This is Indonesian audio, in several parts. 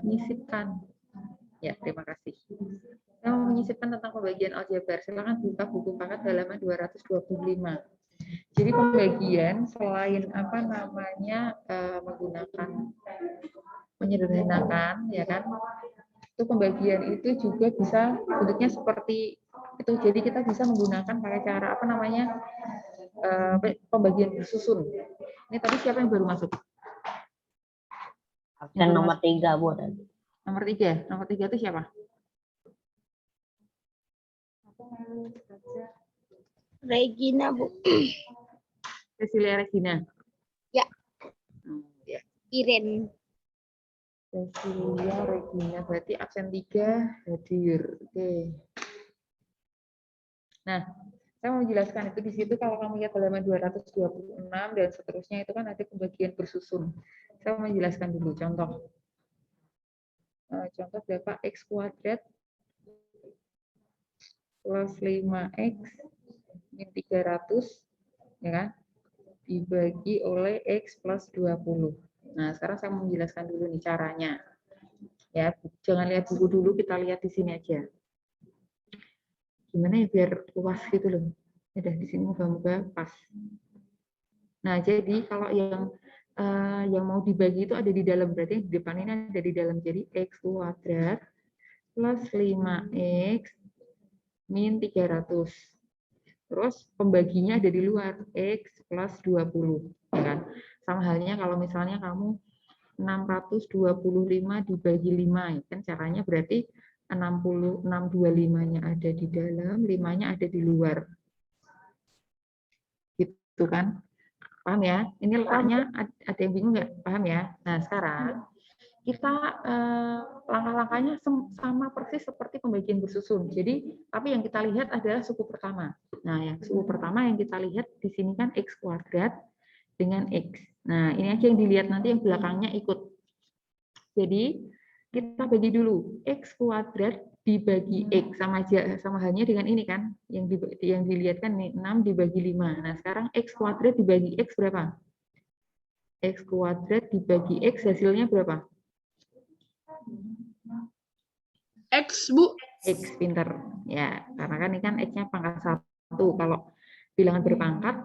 menyisipkan. Ya, terima kasih. Saya mau menyisipkan tentang pembagian aljabar. Silakan buka buku paket halaman 225. Jadi pembagian selain menggunakan menyederhanakan, ya kan? Itu pembagian itu juga bisa bentuknya seperti itu. Jadi kita bisa menggunakan pakai cara pembagian bersusun. Ini tadi siapa yang baru masuk? Absen nomor 3, Bu. Nomor 3. Nomor 3 itu siapa? Regina, Bu. Cecilia Regina. Ya. Ya. Iren. Cecilia Regina, berarti absen 3 hadir. Oke. Nah, saya mau menjelaskan itu di situ kalau kamu lihat halaman 226 dan seterusnya itu kan ada pembagian bersusun. Saya mau menjelaskan dulu contoh. Contoh berapa? X kuadrat plus 5x min 300, ya kan? Dibagi oleh x plus 20. Nah, sekarang saya mau menjelaskan dulu nih caranya. Ya, jangan lihat buku dulu, kita lihat di sini aja. Gimana ya biar luas gitu loh. Udah di sini moga-moga pas. Nah, jadi kalau yang mau dibagi itu ada di dalam, berarti di depan ini ada di dalam. Jadi x kuadrat plus 5x min 300. Terus pembaginya ada di luar, x plus 20. Ya kan? Sama halnya kalau misalnya kamu 625 dibagi 5, ya kan caranya berarti 625-nya ada di dalam, 5-nya ada di luar. Gitu kan? Paham ya? Ini letaknya ada yang bingung nggak? Paham ya? Nah, sekarang kita langkah-langkahnya sama persis seperti pembagian bersusun. Jadi, tapi yang kita lihat adalah suku pertama. Nah, yang suku pertama yang kita lihat di sini kan x kuadrat dengan x. Nah, ini aja yang dilihat, nanti yang belakangnya ikut. Jadi, kita bagi dulu x kuadrat dibagi x sama halnya dengan ini kan, yang dilihat kan nih 6 dibagi 5. Nah, sekarang x kuadrat dibagi x berapa? X kuadrat dibagi x hasilnya berapa? X, Bu. X, pinter. Ya, karena kan ini kan x-nya pangkat 1. Kalau bilangan berpangkat,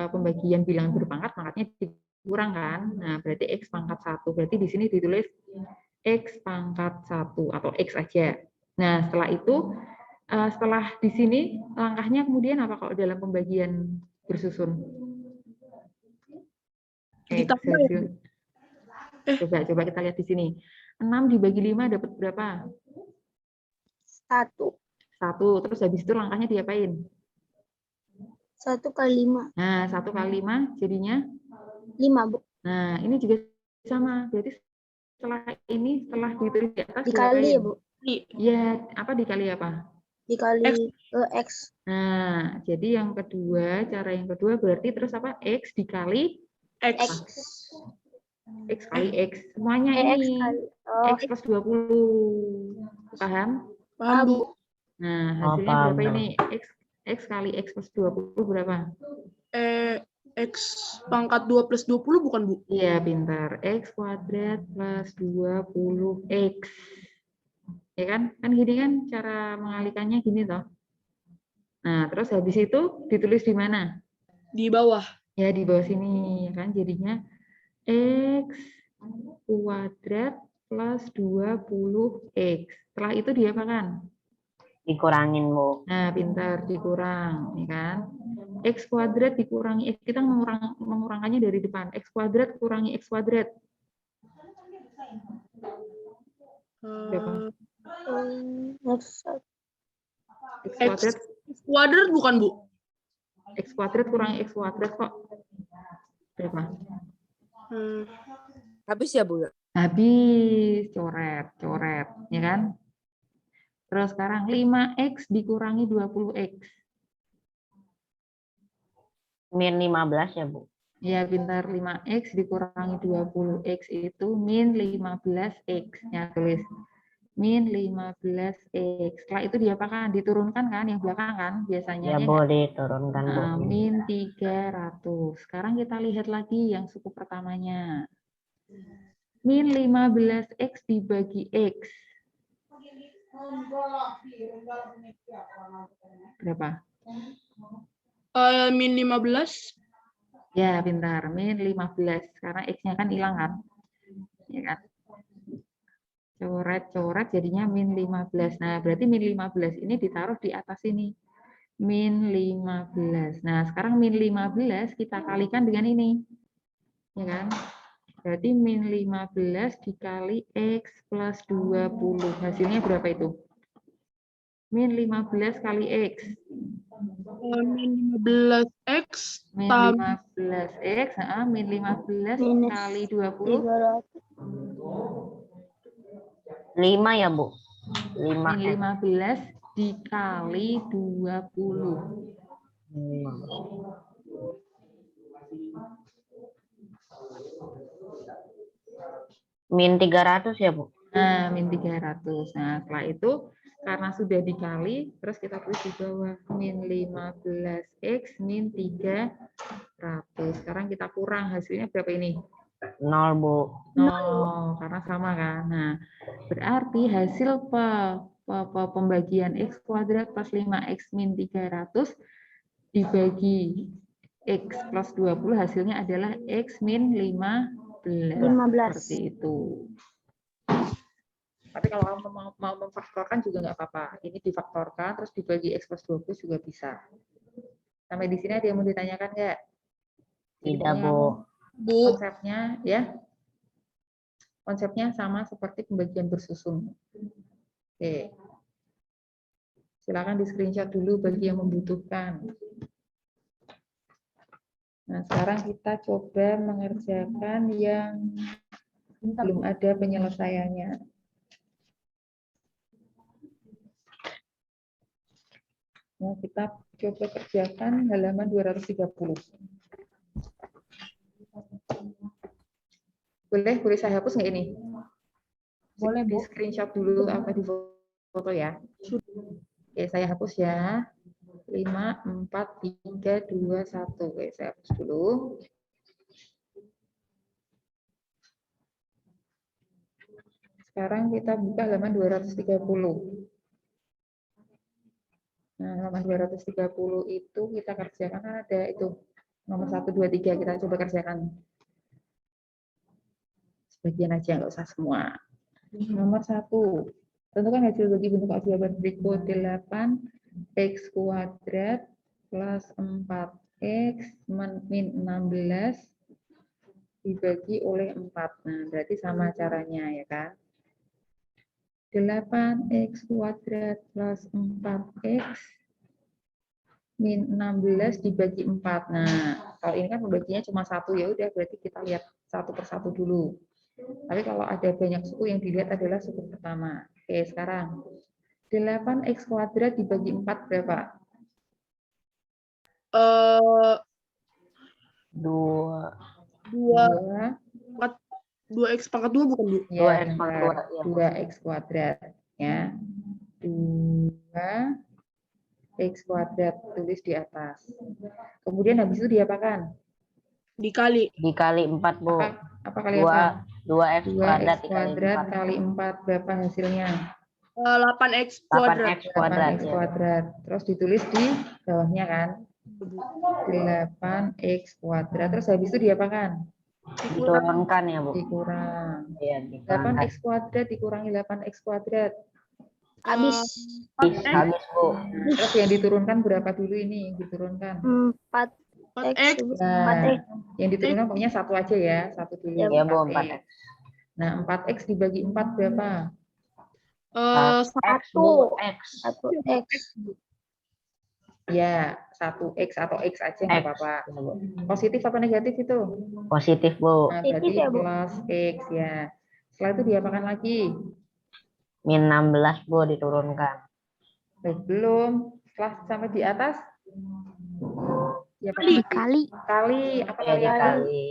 pembagian bilangan berpangkat, pangkatnya dikurang kan? Nah, berarti x pangkat 1. Berarti di sini ditulis x pangkat 1 atau x aja. Nah, setelah itu, setelah di sini, langkahnya kemudian apa kalau dalam pembagian bersusun? Coba kita lihat di sini. 6 dibagi 5 dapat berapa? 1. 1. Terus habis itu langkahnya diapain? 1 kali 5. Nah, 1 kali 5 jadinya? 5, Bu. Nah, ini juga sama. Berarti setelah ditulis di atas dikali ya, Bu? Ya, apa dikali apa? Dikali X. Nah, jadi cara yang kedua berarti terus apa? X dikali X. X kali X. Semuanya ini. X plus 20. Paham? Paham, Bu. Nah, hasilnya berapa ini? X kali X plus 20 berapa? X pangkat 2 plus 20 bukan, Bu? Iya, pintar. X kuadrat plus 20X. Ya kan? Kan gini kan cara mengalikannya gini toh. Nah, terus habis itu ditulis di mana? Di bawah. Ya, di bawah sini. Ya kan? Jadinya X kuadrat plus 20X. Setelah itu diapakan? Dikurangin, Bu. Nah, pintar, dikurang, ya kan? X kuadrat dikurangi X, kita mengurangkannya dari depan. X kuadrat kurangi X kuadrat. Berapa? X kuadrat bukan, Bu? X kuadrat kurangi X kuadrat kok. Berapa? Habis ya, Bu? Habis, coret, ya kan? Terus sekarang 5X dikurangi 20X. Min 15 ya, Bu? Ya, pintar. 5X dikurangi 20X itu min 15X. Ya, tulis. Min 15X. Setelah itu diapakan? Diturunkan kan? Yang belakang kan? Biasanya. Ya, boleh diturunkan, Bu. Min 300. Sekarang kita lihat lagi yang suku pertamanya. min 15x dibagi X. Berapa? Min 15. Ya, pintar. Min 15. Karena X-nya kan hilang kan? Ya kan? Coret-coret jadinya min 15. Nah, berarti min 15 ini ditaruh di atas ini. Min 15. Nah, sekarang min 15 kita kalikan dengan ini. Ya kan? Berarti min 15 dikali X plus 20. Hasilnya berapa itu? Min 15 kali X. Min 15x Min tambah 15X, min 15 Minus kali 20. 300. 5 ya, Bu. 5 Min 15 dikali 20. Min 300 ya, Bu. Nah, min 300. Nah, setelah itu karena sudah dikali, terus kita tulis di bawah min 15x min 300. Sekarang kita kurang, hasilnya berapa ini? 0, Bu. 0, karena sama kan. Nah, berarti hasil pembagian x kuadrat plus 5x min 300 dibagi x plus 20 hasilnya adalah x min 15. 15. Seperti itu. Tapi kalau kamu mau memfaktorkan juga nggak apa-apa. Ini difaktorkan terus dibagi x plus 20 juga bisa. Sampai di sini ada yang mau ditanyakan nggak? Jadi Tidak, pokoknya Bu. Bu. konsepnya ya. Konsepnya sama seperti pembagian bersusun. Oke. Silakan di screenshot dulu bagi yang membutuhkan. Nah, sekarang kita coba mengerjakan yang belum ada penyelesaiannya. Nah, kita coba kerjakan halaman 230. Boleh saya hapus nggak ini? Boleh, di screenshot dulu apa di foto ya. Oke, saya hapus ya. 5, 4, 3, 2, 1. Oke, saya hapus dulu. Sekarang kita buka halaman 230. Nah, halaman 230 itu kita kerjakan ada itu. Nomor 1, 2, 3 kita coba kerjakan. Sebagian aja, nggak usah semua. Nomor 1. Tentukan hasil bagi bentuk keajaiban berikut 8x kuadrat plus 4x min 16 dibagi oleh 4. Nah, berarti sama caranya ya kan. 8x kuadrat plus 4x min 16 dibagi 4. Nah, kalau ini kan pembaginya cuma satu, ya udah berarti kita lihat satu persatu dulu. Tapi kalau ada banyak suku yang dilihat adalah suku pertama. Oke, sekarang 8x kuadrat dibagi 4 berapa? 2x pangkat 2 bukan, Bu? Ya, 2x pangkat 2, ya. 2x kuadrat. Ya. 2x kuadrat, tulis di atas. Kemudian habis itu diapakan? Dikali 4, Bu. Apa kali apa? 2x 2x kuadrat kuadrat kali 4 berapa hasilnya? 8x kuadrat. 8x kuadrat. 8x Ya. kuadrat. Terus ditulis di bawahnya kan? 8x kuadrat. Terus habis itu diapakan? Diturunkan ya, Bu. Dikurang. Iya, dikurangkan. 8x kuadrat dikurangi 8x kuadrat. Habis Habis, Bu. Nah, terus yang diturunkan berapa dulu ini? Yang diturunkan. 4x. 4x. Nah, yang diturunkan pokoknya satu aja ya. Satu dulu. Ya, Bu, 4x. 4x. Nah, 4x dibagi 4 berapa? 1x, Bu. X. 1x. Ya, 1x atau x aja nggak X. apa-apa. Ya, Bu. Positif apa negatif itu? Positif, Bu. Nah, Positif berarti ya, Bu? plus x ya. Setelah itu diapakan lagi? Min 16, Bu, diturunkan. Baik, belum. Setelah sampai di atas, diapakan lagi? Dikali. Kali, apa Ya, kali apa? dikali.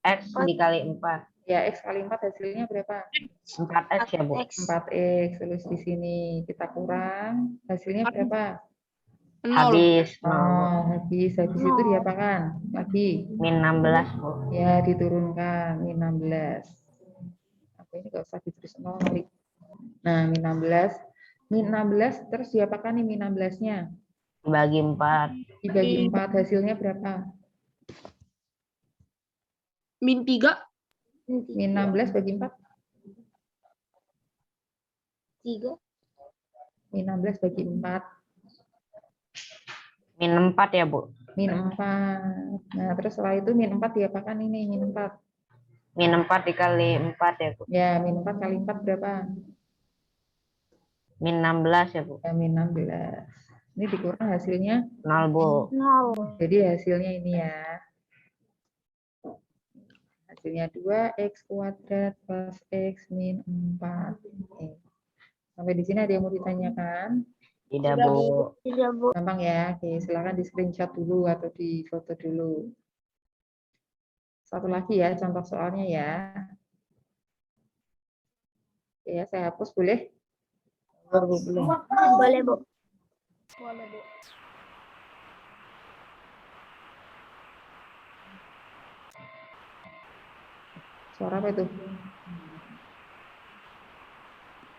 X 4. dikali 4. Ya, x kali 4 hasilnya berapa? 4x ya, Bu. 4x. 4x, tulis di sini. Kita kurang, hasilnya berapa? Nol. Habis. Oh, habis itu diapakan? Lagi. Min 16, Bu. Ya, diturunkan min 16. Apa ini nggak usah ditulis 0 kali. Nah, min 16. Min 16 terus diapakan nih min 16-nya? Dibagi 4. Dibagi 4 hasilnya berapa? Min 3. Min 16 bagi 4. 3. Min 16 bagi 4. Min 4 ya, Bu. Min 4. Nah, terus setelah itu min 4 diapakan ini? Min 4. Min 4 dikali 4 ya, Bu. Ya, min 4 kali 4 berapa? Min 16 ya, Bu. Ya, min 16. Ini dikurang hasilnya. 0, Bu. 0. Jadi hasilnya ini ya. Hasilnya 2x kuadrat plus x min 4. Oke. Sampai di sini ada yang mau ditanyakan? Tidak, Bu. Tidak, Bu. Gampang ya. Oke, silakan di screenshot dulu atau di foto dulu. Satu lagi ya, contoh soalnya ya. Oke, ya, saya hapus boleh? Belum. Boleh, Bu. Boleh, Bu. Suara apa itu?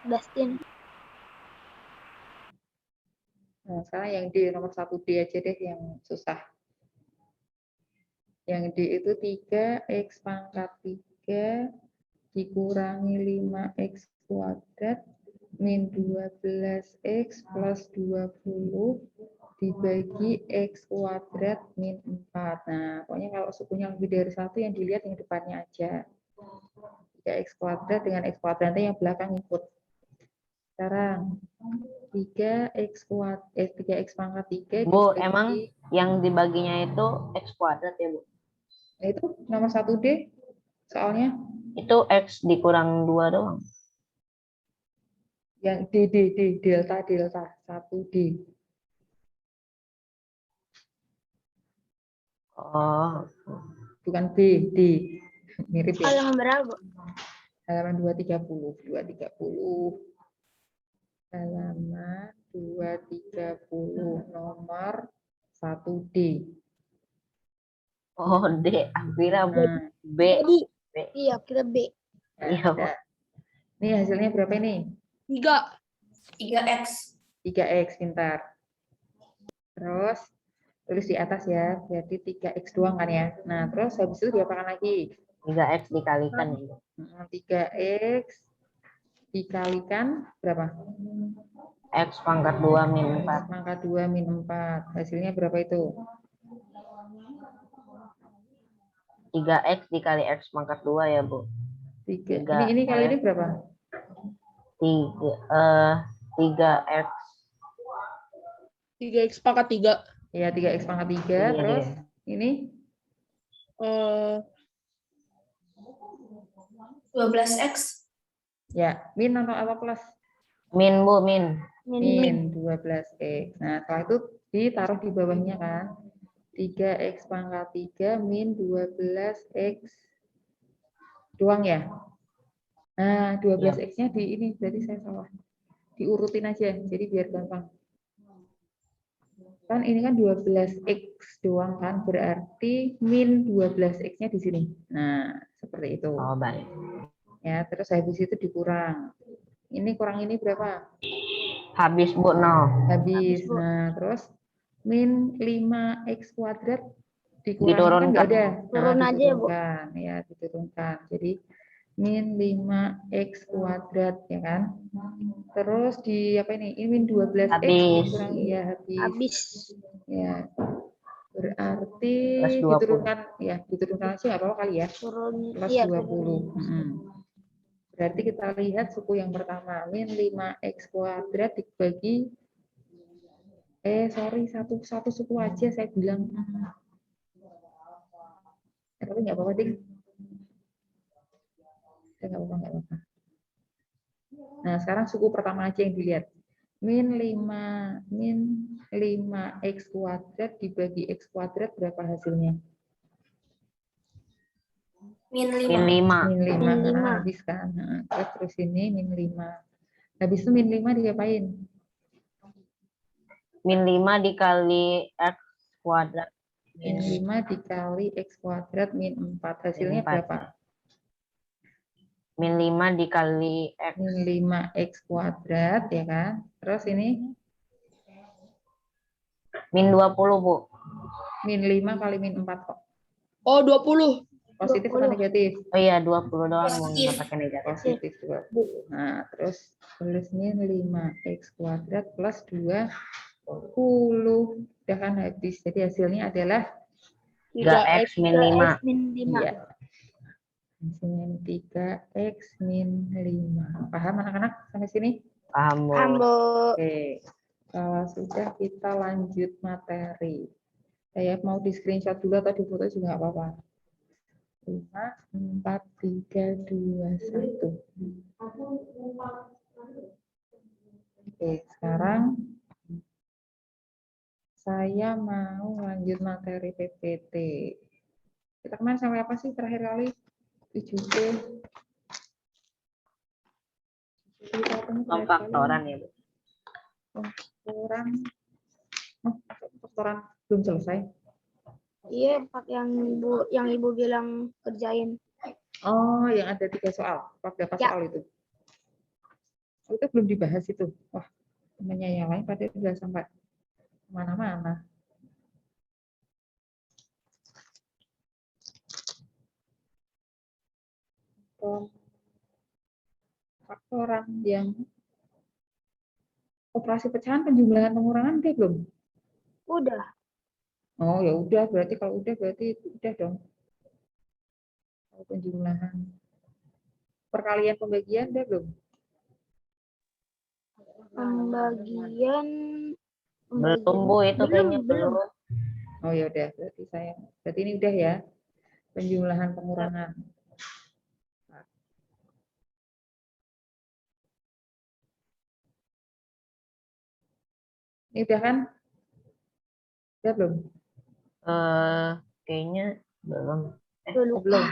Dustin. Nah, sekarang yang D nomor 1D aja deh yang susah. Yang D itu 3x pangkat 3 dikurangi 5x kuadrat min 12x plus 20 dibagi x kuadrat min 4. Nah, pokoknya kalau sukunya lebih dari 1 yang dilihat yang depannya aja. 3x kuadrat dengan x kuadratnya yang belakang ikut. Sekarang 3x kuadrat 3x pangkat 3 Bu, dibagi, emang yang dibaginya itu x kuadrat ya, Bu? nah itu nomor 1D soalnya Itu x dikurang 2 doang. yang D delta 1D. Oh, Bukan B, D. Mirip ya. Halaman berapa, Bu? Halaman 230. Halaman 230 nomor 1D. oh D. Akhirnya Bu. Nah, B. Jadi, B. iya, kita B. Iya, Bu. ada. Ini hasilnya berapa ini? 3. 3x. 3x, pintar. Terus tulis di atas ya, berarti 3x doang kan ya. Nah, terus habis itu diapakan lagi? 3x dikalikan ya, Bu. 3x dikalikan berapa? X pangkat 2 min 4. Pangkat 2 min 4. Hasilnya berapa itu? 3x dikali x pangkat 2 ya, Bu. 3. Tiga, Ini kali ini berapa? 3x. 3x pangkat 3. Ya, 3x pangkat 3. Iya, Terus iya. ini 12x. ya, min atau plus? Min, Bu, min. Min 12x. Nah, setelah itu ditaruh di bawahnya kan. 3x pangkat 3 min 12x doang ya. Nah, 12x-nya di ini, berarti saya salah. Diurutin aja, jadi biar gampang. Kan ini kan 12x doang kan, berarti min 12x-nya di sini. Nah, seperti itu. Oh, baik. Ya, terus habis itu dikurang. Ini kurang ini berapa? Habis, Bu, 0. Habis. Bu. Nah, terus min 5x kuadrat dikurang kan nggak ada. Turun Nah, aja, Bu. diturunkan. Ya, diturunkan. Jadi min 5x kuadrat ya kan. Terus di apa ini? Ini min 12x Habis. dikurangi ya habis. Habis. Ya. Berarti Plus 20. diturunkan ya, diturunkan aja nggak apa-apa kali ya. Turun. Plus Iya, 20. Berarti kita lihat suku yang pertama, min 5x kuadrat dibagi satu suku aja saya bilang. Tapi nggak apa-apa, Ding. Nggak apa-apa. Nah, sekarang suku pertama aja yang dilihat. Min 5x kuadrat dibagi x kuadrat berapa hasilnya? Min 5. Min 5. Min 5. Min 5. Habis kan. Nah, terus ini min 5. Habis itu min 5 diapain? min 5 dikali X kuadrat. Min 5 dikali X kuadrat min 4. Hasilnya Min 4. berapa? Min 5 dikali X. Min 5X kuadrat, ya kan? Terus ini Min 20, Bu. min 5 kali min 4 kok. Oh, 20. Positif atau 20. negatif? Oh iya, 20 doang, mau Positif. nggak pakai negatif. Positif 20. Nah, terus tulis min 5X kuadrat plus 20. Udah kan habis. Jadi hasilnya adalah 3X min 5. 3X min 5. iya. Hasilnya 3X min 5. Paham anak-anak sampai sini? Paham, Bu. Ambo. Oke. Kalau sudah kita lanjut materi. Saya mau di screenshot dulu atau di foto juga nggak apa-apa. 5, 4, 3, 2, 1. Oke, sekarang saya mau lanjut materi PPT. Kita kemarin sampai apa sih terakhir kali? 7C. Pemfaktoran ya, Bu. Pemfaktoran. Oh, pemfaktoran belum selesai. Iya, Pak, yang Ibu bilang kerjain. Oh, yang ada 3 soal. Berapa Ya. soal itu? Oh, itu belum dibahas itu. Wah, temannya yang lain pada sudah sampai mana-mana. Faktoran yang operasi pecahan, penjumlahan, pengurangan udah belum? Udah. Oh, ya udah, berarti kalau udah berarti udah dong. Kalau penjumlahan. Perkalian pembagian udah belum? Pembagian. Belum, Bu, itu kayaknya belum. Oh ya udah, berarti ini udah ya. Penjumlahan, pengurangan. Ini udah kan? Udah belum? Kayaknya belum. Oh, belum.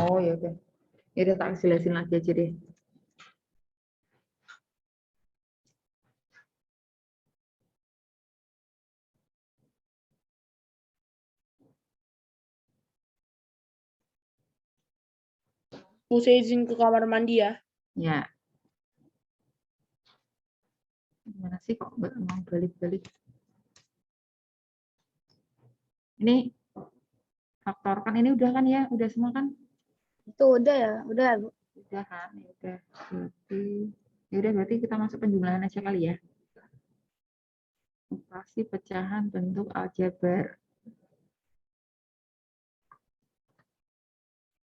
Oh ya udah. Ya udah tak jelasin lagi aja deh. Mau saya izin ke kamar mandi ya. Ya. Gimana sih kok nggak mau balik-balik? Ini faktor kan ini udah kan ya? Udah semua kan? Itu udah ya, udah, Bu. Udah kan? Ya udah. Ya udah berarti kita masuk penjumlahan aja kali ya. Operasi pecahan bentuk aljabar.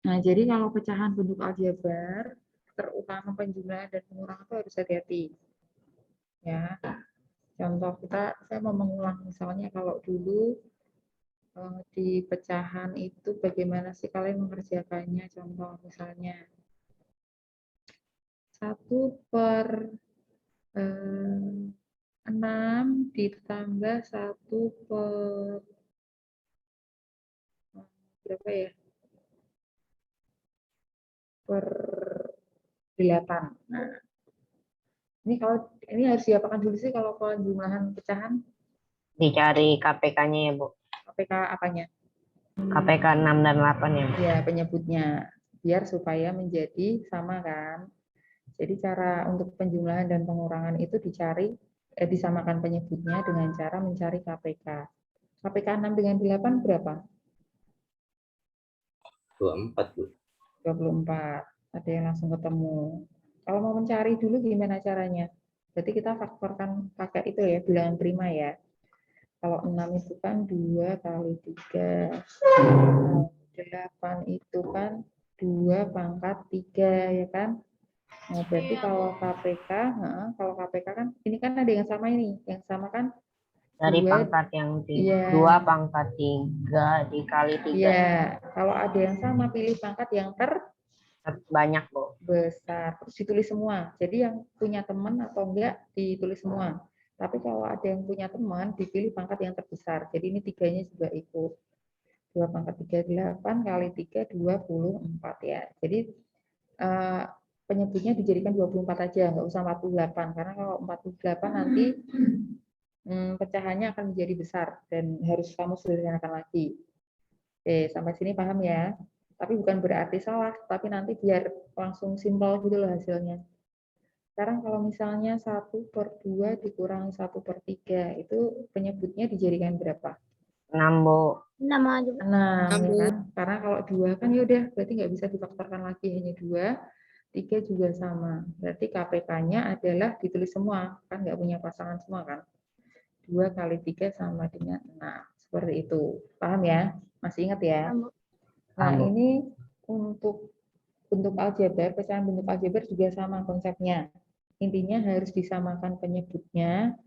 Nah, jadi kalau pecahan bentuk aljabar, terutama penjumlahan dan pengurangan itu harus hati-hati. Ya. Contoh saya mau mengulang misalnya kalau dulu di pecahan itu bagaimana sih kalian mengerjakannya? Contoh misalnya 1/6 ditambah 1/berapa ya? Per 8. Nah, ini harus diapakan dulu sih kalau penjumlahan pecahan? Dicari KPK-nya ya, Bu. KPK apanya? KPK 6 dan 8 ya, Bu. Ya, penyebutnya. Biar supaya menjadi sama kan. Jadi cara untuk penjumlahan dan pengurangan itu disamakan penyebutnya dengan cara mencari KPK. KPK 6 dengan 8 berapa? 24, Bu. 24. Ada yang langsung ketemu. Kalau mau mencari dulu gimana caranya? Berarti kita faktorkan pakai itu ya, bilangan prima ya. Kalau 6 itu kan 2 kali 3. 8 itu kan 2 pangkat 3 ya kan? Nah, berarti kalau KPK kan ini kan ada yang sama ini. Yang sama kan Dari 2, pangkat yang 3, iya. 2 pangkat 3 dikali 3. Iya, kalau ada yang sama pilih pangkat yang Banyak, Bu. terbesar. Terus ditulis semua. Jadi yang punya teman atau enggak ditulis semua. Tapi kalau ada yang punya teman dipilih pangkat yang terbesar. Jadi ini 3-nya juga ikut. 2 pangkat 3, 8 kali 3, 24 ya. Jadi penyebutnya dijadikan 24 aja, nggak usah 48. Karena kalau 48 nanti pecahannya akan menjadi besar dan harus kamu sederhanakan lagi. Oke, sampai sini paham ya? Tapi bukan berarti salah, tapi nanti biar langsung simpel gitu loh hasilnya. Sekarang kalau misalnya 1/2 dikurangi 1/3, itu penyebutnya dijadikan berapa? 6, Bu. 6 aja. 6, ya kan? Karena kalau 2 kan ya udah, berarti nggak bisa difaktorkan lagi, hanya 2. 3 juga sama. Berarti KPK-nya adalah ditulis semua, kan nggak punya pasangan semua kan? 2 kali 3 sama dengan 6. Seperti itu. Paham ya? Masih ingat ya? Paham, Bu. Nah, Paham, Bu. ini untuk bentuk aljabar, pecahan bentuk aljabar juga sama konsepnya. Intinya harus disamakan penyebutnya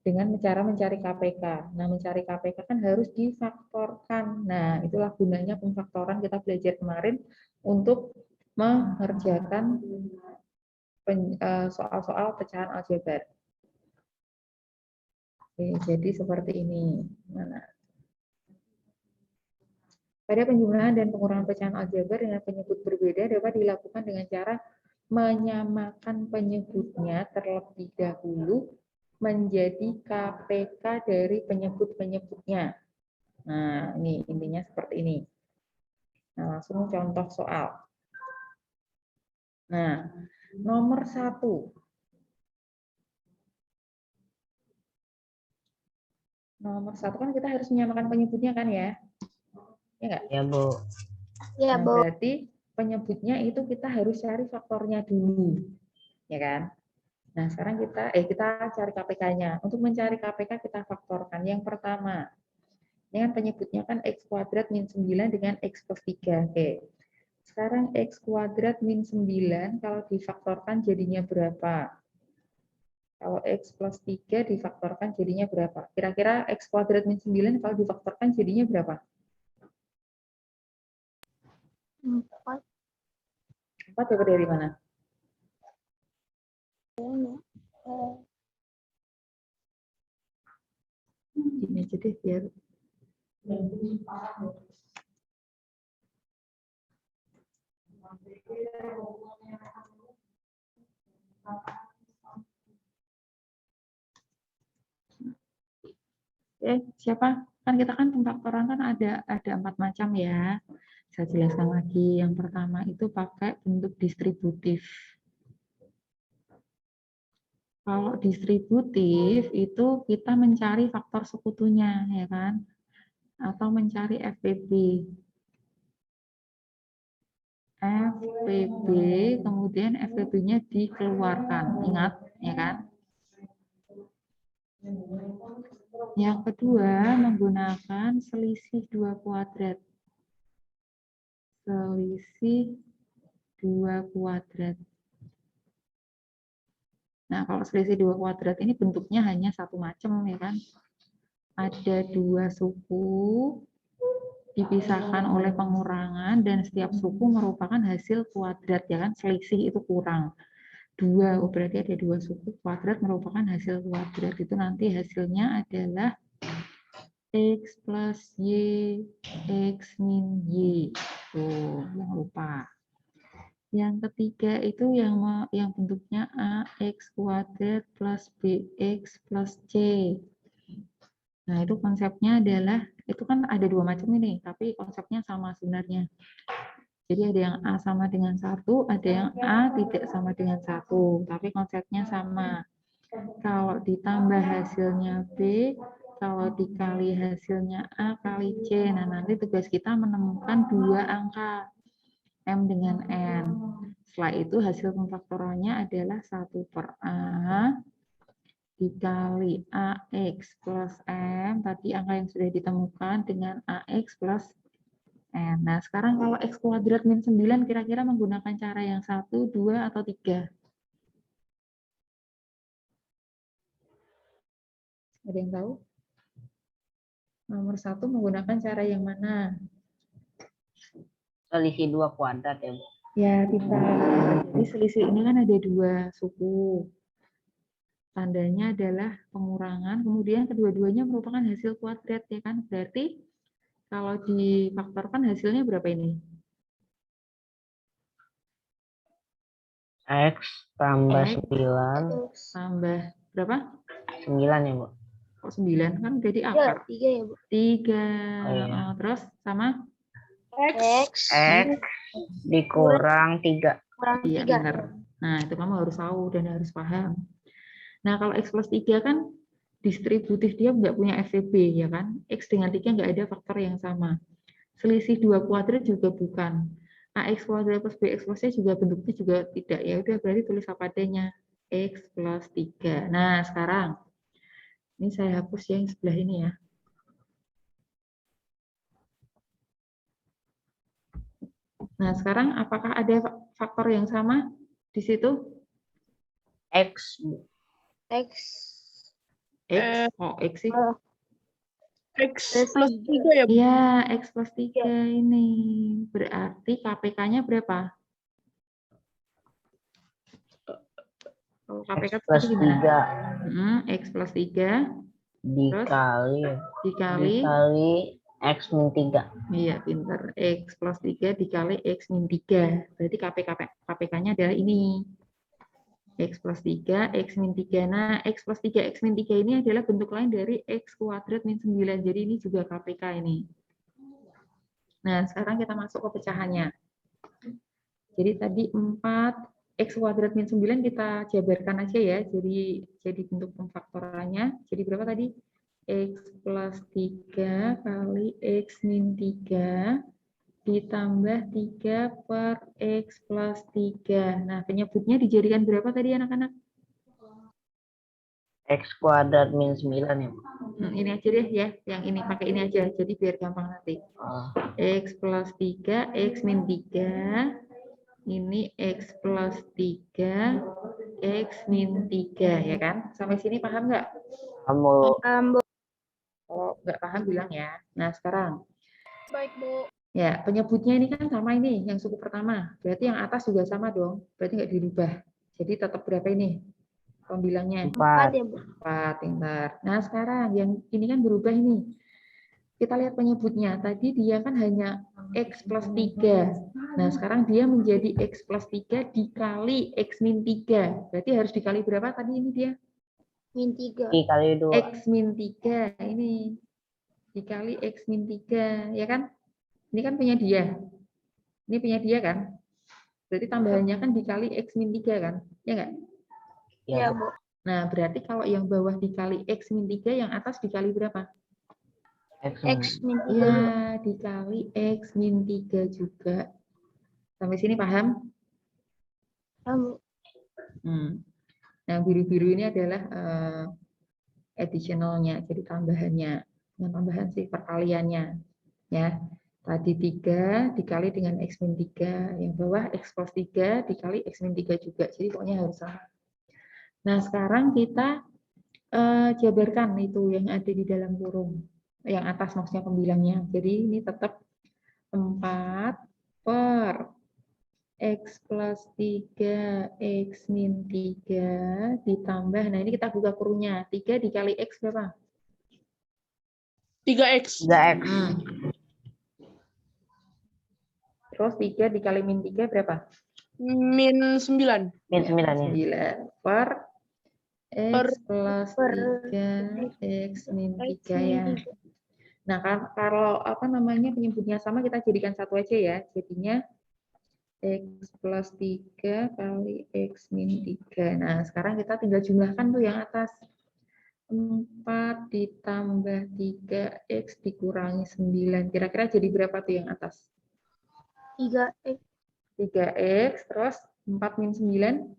dengan cara mencari KPK. Nah, mencari KPK kan harus difaktorkan. Nah, itulah gunanya pemfaktoran kita belajar kemarin untuk mengerjakan soal-soal pecahan aljabar. Oke, jadi seperti ini. Nah, pada penjumlahan dan pengurangan pecahan aljabar dengan penyebut berbeda dapat dilakukan dengan cara menyamakan penyebutnya terlebih dahulu menjadi KPK dari penyebut-penyebutnya. Nah, ini intinya seperti ini. Nah, langsung contoh soal. Nah, nomor 1. Nomor 1 kan kita harus menyamakan penyebutnya kan ya? Ya nggak? Ya, Bu. Ya, Nah, Bu. berarti penyebutnya itu kita harus cari faktornya dulu. Ya kan? Nah, sekarang kita cari KPK-nya. Untuk mencari KPK kita faktorkan. Yang pertama, ini kan penyebutnya kan X kuadrat min 9 dengan X plus 3. Oke. Sekarang X kuadrat min 9 kalau difaktorkan jadinya berapa? Kalau X plus 3 difaktorkan jadinya berapa? Kira-kira X kuadrat min 9 kalau difaktorkan jadinya berapa? 4. 4 dapat dari mana? Gini aja deh biar siapa? Kan kita kan pemfaktoran kan ada 4 macam ya. Saya jelaskan lagi. Yang pertama itu pakai bentuk distributif. Kalau distributif itu kita mencari faktor sekutunya, ya kan? Atau mencari FPB. FPB, kemudian FPB-nya dikeluarkan. Ingat, ya kan? Yang kedua, menggunakan selisih 2 kuadrat. Selisih 2 kuadrat. Nah, kalau selisih 2 kuadrat ini bentuknya hanya satu macam, ya kan? Ada 2 suku, dipisahkan oleh pengurangan, dan setiap suku merupakan hasil kuadrat, ya kan? Selisih itu kurang. 2, berarti ada 2 suku, kuadrat merupakan hasil kuadrat. Itu nanti hasilnya adalah X plus Y, X min Y. Tuh, jangan lupa. Yang ketiga itu yang bentuknya AX kuadrat plus BX plus C. Nah, itu konsepnya adalah, itu kan ada 2 macam ini, tapi konsepnya sama sebenarnya. Jadi ada yang A sama dengan 1, ada yang A tidak sama dengan 1, tapi konsepnya sama. Kalau ditambah hasilnya B, kalau dikali hasilnya A kali C. Nah, nanti tugas kita menemukan 2 angka, M dengan N. Setelah itu hasil pemfaktorannya adalah 1/A dikali AX plus M, tadi angka yang sudah ditemukan dengan AX plus M. Nah, sekarang kalau X kuadrat min 9 kira-kira menggunakan cara yang 1, 2, atau 3? Ada yang tahu? Nomor 1 menggunakan cara yang mana? Selisih 2 kuadrat ya, Bu. Ya, kita. Jadi selisih ini kan ada 2 suku. Tandanya adalah pengurangan, kemudian kedua-duanya merupakan hasil kuadrat, ya kan? Berarti kalau difaktorkan hasilnya berapa ini? X tambah X 9. tambah berapa? 9 ya, Bu. Kok 9? Kan udah di Tiga, akar. 3 ya, Bu. 3. Oh, iya. Terus sama? X X dikurang 3. kurang Iya, 3. benar. Nah, itu kamu harus tahu dan harus paham. Nah, kalau X plus 3 kan distributif, dia nggak punya FVB, ya kan? X dengan 3 nggak ada faktor yang sama. Selisih 2 kuadrat juga bukan. AX kuadrat plus BX plus C juga bentuknya juga tidak. Ya udah, berarti tulis apa adanya. X plus 3. Nah, sekarang. Ini saya hapus yang sebelah ini ya. Nah, sekarang apakah ada faktor yang sama di situ? X. X X, oh X sih. X plus plus 3 ya, Bu? Iya, X plus 3 ini. Berarti KPK-nya berapa? Kalau KPK X plus tadi gimana? 3 X plus 3 dikali X min 3. Iya, pinter. X plus 3 dikali X min 3. Berarti KPK-nya adalah ini. X plus 3, X min 3. Nah, X plus 3, X min 3 ini adalah bentuk lain dari X kuadrat min 9. Jadi ini juga KPK ini. Nah, sekarang kita masuk ke pecahannya. Jadi tadi 4, X kuadrat min 9 kita jabarkan aja ya. Jadi bentuk pemfaktorannya. Jadi berapa tadi? X plus 3 kali X min 3 ditambah 3 per X plus 3. Nah, penyebutnya dijadikan berapa tadi anak-anak? X kuadrat min 9 ya, Bu. Ini aja deh ya, yang ini pakai ini aja. Jadi biar gampang nanti. Oh, X plus 3, X min 3. Ini X plus 3, X min 3, ya kan? Sampai sini paham nggak? kamu Bu. Kalau nggak paham bilang ya. Nah, sekarang. Baik, Bu. Ya, penyebutnya ini kan sama ini, yang suku pertama. Berarti yang atas juga sama dong. Berarti nggak dirubah. Jadi tetap berapa ini? Pembilangnya 4 4. ya, Bu. 4, pintar. Nah, sekarang yang ini kan berubah ini. Kita lihat penyebutnya. Tadi dia kan hanya X plus 3. Nah, sekarang dia menjadi X plus 3 dikali X min 3. Berarti harus dikali berapa tadi ini dia? Min 3. Dikali 2. X min 3 ini. Dikali X min 3, ya kan? Ini kan punya dia. Ini punya dia kan? Berarti tambahannya kan dikali X min 3 kan? Ya nggak? Ya, Ya, Bu. Bu. Nah, berarti kalau yang bawah dikali X min 3, yang atas dikali berapa? X min 3. Ya, dikali X min 3 juga. Sampai sini paham? Bu. Nah, biru-biru ini adalah additionalnya, jadi tambahannya. Yang tambahan sih perkaliannya. Ya. Tadi 3 dikali dengan X min 3. Yang bawah X plus 3 dikali X min 3 juga. Jadi pokoknya harus sama. Nah, sekarang kita jabarkan itu yang ada di dalam kurung. Yang atas maksudnya pembilangnya. Jadi ini tetap 4 per X plus 3, X min 3 ditambah, nah ini kita buka kurungnya. 3 dikali X berapa? 3X. 3X. Terus 3 dikali min 3 berapa? Min 9. Min 9 ya. 9 per X plus 3, X min 3 ya. Nah, kalau apa namanya penyebutnya sama, kita jadikan satu aja ya. Jadinya X plus 3 kali X min 3. Nah, sekarang kita tinggal jumlahkan tuh yang atas. 4 ditambah 3X dikurangi 9. Kira-kira jadi berapa tuh yang atas? 3X. 3X, terus 4 min 9?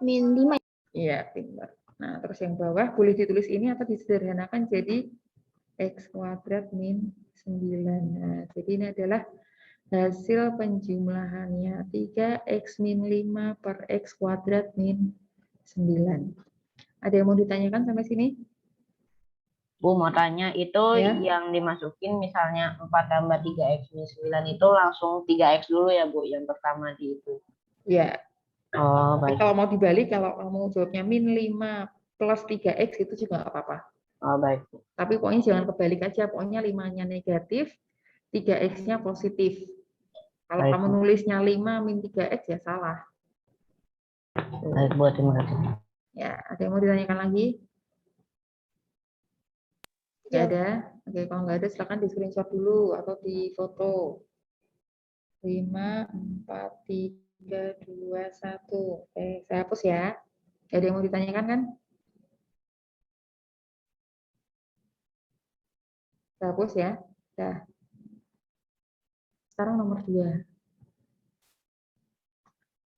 Min 5. Iya, pintar. Nah, terus yang bawah boleh ditulis ini atau disederhanakan jadi X kuadrat min 9. Nah, jadi ini adalah hasil penjumlahannya 3X min 5 per X kuadrat min 9. Ada yang mau ditanyakan sampai sini? Bu, mau tanya, itu Ya. yang dimasukin misalnya 4 tambah 3X min 9 itu langsung 3X dulu ya, Bu, yang pertama di itu. Ya. Oh, Tapi baik. kalau mau dibalik, kalau kamu jawabnya min 5 plus 3X itu juga nggak apa-apa. Oh, baik. Tapi pokoknya jangan kebalik aja, pokoknya 5-nya negatif, 3X-nya positif. Kalau Baik, kamu Bu. nulisnya 5 min 3X ya salah. Baik, Bu, terima kasih. Ya, ada yang mau ditanyakan lagi? Nggak ada? Oke, kalau nggak ada silakan di screenshot dulu atau di foto. 5, 4, 3, 2, 1. Oke, saya hapus ya. Ada yang mau ditanyakan kan? Saya hapus ya. Dah. Sekarang nomor 2.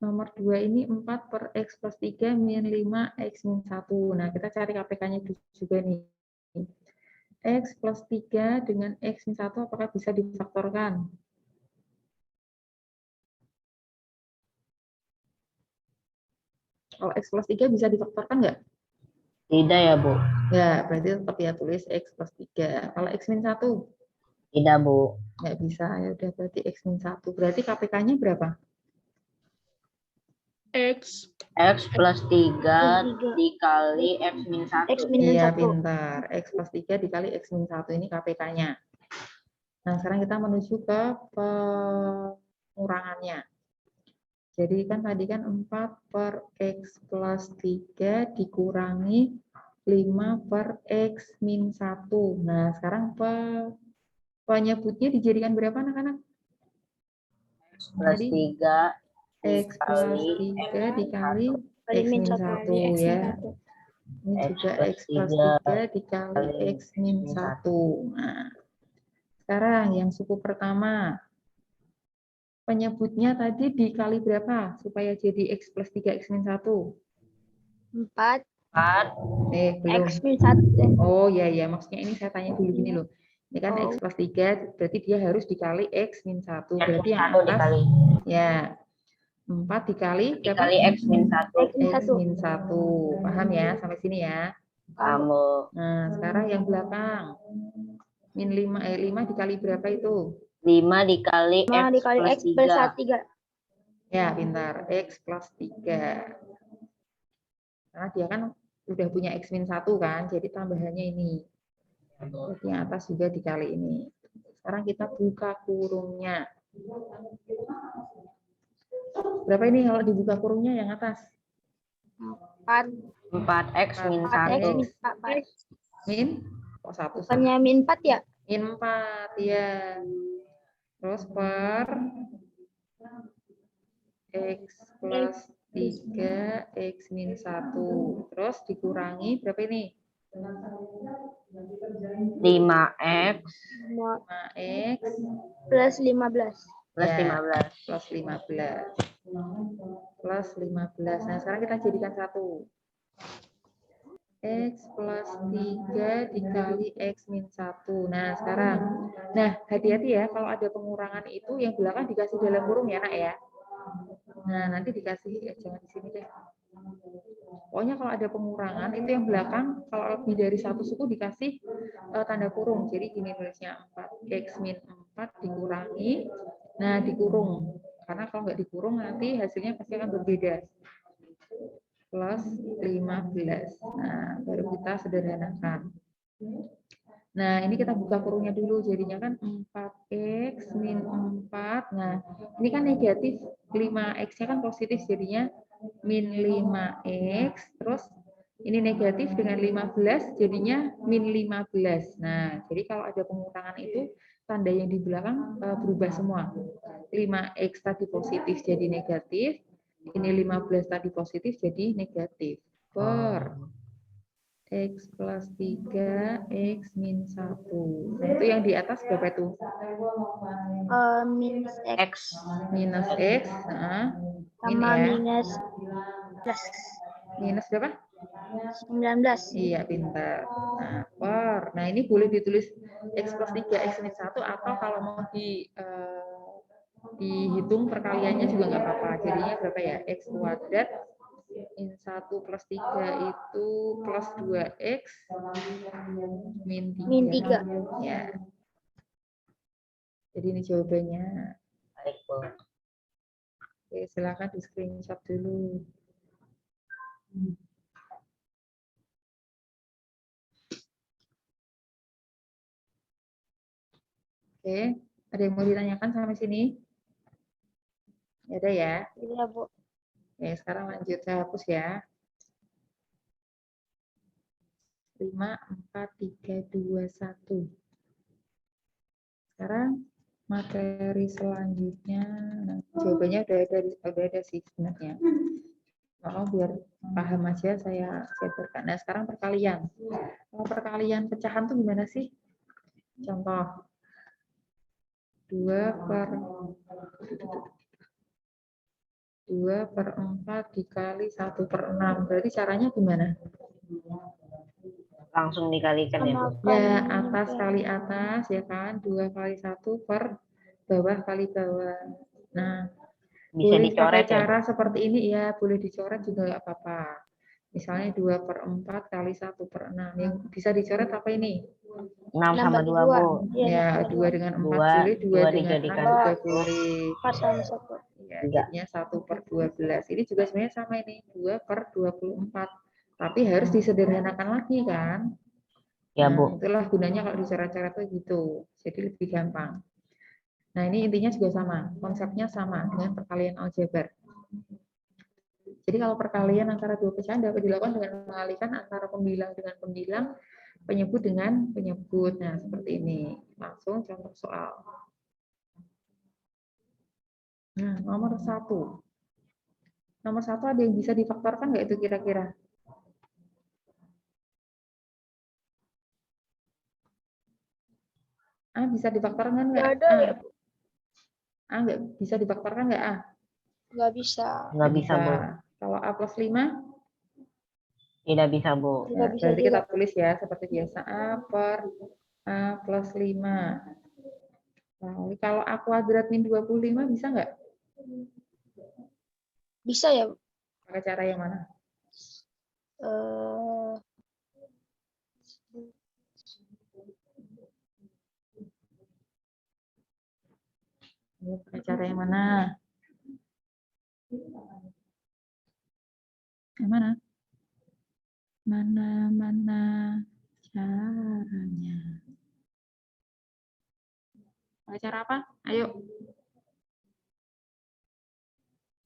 Nomor 2 ini 4 per X plus 3 min 5 X min 1. Nah, kita cari KPK-nya juga nih. X plus 3 dengan X min 1 apakah bisa difaktorkan? Kalau X plus 3 bisa difaktorkan nggak? Tidak ya, Bu. Ya, berarti tetap ya tulis X plus 3. Kalau X min 1? Tidak, Bu. Nggak bisa, ya udah berarti X min 1. Berarti KPK-nya berapa? X. X plus 3 3. dikali X min 1. X min Iya, 1. pintar. X plus 3 dikali X min 1 ini KPK-nya. Nah, sekarang kita menuju ke pengurangannya. Jadi kan tadi kan 4 per X plus 3 dikurangi 5 per X min 1. Nah, sekarang penyebutnya dijadikan berapa anak-anak? X plus Tadi 3 X plus 3 dikali X min 1 ya. Ini juga X plus 3 dikali X min 1. Nah, sekarang yang suku pertama. Penyebutnya tadi dikali berapa supaya jadi X plus 3 X min 1? 4 Belum. X min 1. Oh ya, maksudnya ini saya tanya dulu gini loh. Ini kan Oh. X plus 3 berarti dia harus dikali X min 1. X Berarti min yang 1 atas dikali ya 4 dikali berapa? X min 1. X min 1. Paham ya sampai sini ya? Kamu Nah, sekarang yang belakang. Min 5 dikali berapa itu? 5 dikali 5 X dikali plus X plus 3. 3. Ya, pintar. X plus 3. Karena dia kan udah punya X min 1 kan, jadi tambahannya ini. Jadi yang atas juga dikali ini. Sekarang kita buka kurungnya. Berapa ini kalau dibuka kurungnya yang atas? 4X min 4X 1. min 4. Min? Kok 1 sih? Bukannya min 4 ya? Min 4, ya. Terus per X plus 3, X min 1. Terus dikurangi berapa ini? 5X 5X Plus 15. plus ya, 15. plus 15. Plus 15. Nah, sekarang kita jadikan 1. X plus 3 dikali X min 1. Nah, sekarang. Nah, hati-hati ya, kalau ada pengurangan itu, yang belakang dikasih dalam kurung ya, nak ya. Nah, nanti dikasih, jangan di sini deh. Pokoknya kalau ada pengurangan, itu yang belakang, kalau lebih dari satu suku dikasih tanda kurung. Jadi gini nulisnya 4X min 4 dikurangi, nah dikurung. Karena kalau nggak dikurung, nanti hasilnya pasti akan berbeda. Plus 15. Nah, baru kita sederhanakan. Nah, ini kita buka kurungnya dulu. Jadinya kan 4X min 4. Nah, ini kan negatif. 5X-nya kan positif. Jadinya min 5X. Terus ini negatif dengan 15. Jadinya min 15. Nah, jadi kalau ada pengurangan itu, tanda yang di belakang berubah semua. 5X tadi positif jadi negatif. Ini 15 tadi positif jadi negatif. Per X plus 3, X min 1. Nah, itu yang di atas berapa itu? Minus X. X Minus X. Min Sama ya. minus plus Minus berapa? 19. Iya, pintar. Nah, per. Nah, ini boleh ditulis X plus 3, X min 1, atau kalau mau dihitung perkaliannya juga nggak apa-apa. Jadinya berapa ya? X kuadrat min 1 plus 3 itu plus 2X min 3. Min 3. Ya. Jadi ini jawabannya. Baik, Bu. Oke, silakan di screenshot dulu. Oke, ada yang mau ditanyakan sampai sini? Ya ada ya. Iya, Bu. Oke, sekarang lanjut saya hapus ya. 5, 4, 3, 2, 1. Sekarang materi selanjutnya, nah, jawabannya udah ada sih sebenarnya. Kalau biar paham aja saya jabarkan. Nah, sekarang perkalian. Kalau perkalian pecahan tuh gimana sih? Contoh 2/4 dikali 1/6. Berarti caranya gimana? Langsung dikalikan ya, Bu. Ya, atas kali atas, ya kan? 2 kali 1 per bawah kali bawah. Nah, Bisa boleh pakai dicoret ya, Bu? cara seperti ini ya, boleh dicoret juga nggak apa-apa. Misalnya 2/4 kali 1/6. Yang bisa dicoret apa ini? 6 sama 2, dua. Bu. Ya, 2 dengan 4 Dua, boleh, 2 dua dengan 6 dijadikan juga 1. boleh. 4 sama 1. Ya, Tiga. jadinya 1/12. Ini juga sebenarnya sama ini, 2/24. Tapi harus disederhanakan lagi kan? Ya, Nah, Bu. itulah gunanya kalau dicoret-coret tuh gitu. Jadi lebih gampang. Nah, ini intinya juga sama. Konsepnya sama dengan perkalian aljabar. Jadi kalau perkalian antara dua pecahan dapat dilakukan dengan mengalihkan antara pembilang dengan pembilang, penyebut dengan penyebut. Nah, seperti ini. Langsung contoh soal. Nah, nomor 1. Nomor 1 ada yang bisa difaktorkan nggak itu kira-kira? A bisa difaktorkan nggak? Nggak ada ya, Bu? A nggak bisa difaktorkan nggak A? Nggak bisa. Nggak bisa, Bu. Kalau A plus 5? Tidak bisa, Bu. Nggak Nah, bisa berarti juga. kita tulis ya seperti biasa A per A plus 5. Lalu kalau A kuadrat min 25 bisa nggak? Bisa ya, Bu? Pakai cara yang mana? Eh, Pakai cara yang mana? Yang mana? Mana caranya? Pakai cara apa? Ayo.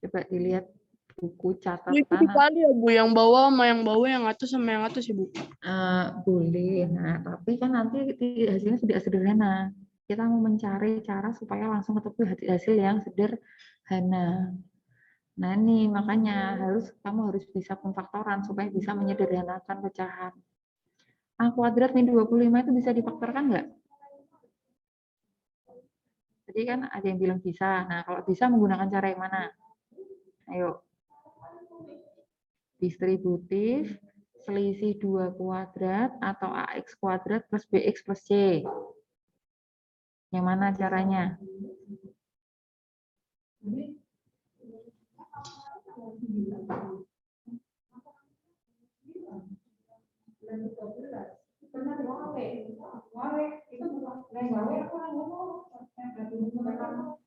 Coba dilihat buku Bu, itu catatan. dikali ya, Bu. Yang bawah sama yang bawah, yang atas sama yang atas ya, Bu. Boleh. Nah, tapi kan nanti hasilnya tidak sederhana. Kita mau mencari cara supaya langsung ketemu hasil yang sederhana. Nah, ini makanya kamu harus bisa pemfaktoran supaya bisa menyederhanakan pecahan. A kuadrat min 25 itu bisa difaktorkan nggak? Jadi kan ada yang bilang bisa. Nah, kalau bisa menggunakan cara yang mana? Ayo. Distributif, selisih 2 kuadrat, atau AX kuadrat plus BX plus C. Yang mana caranya?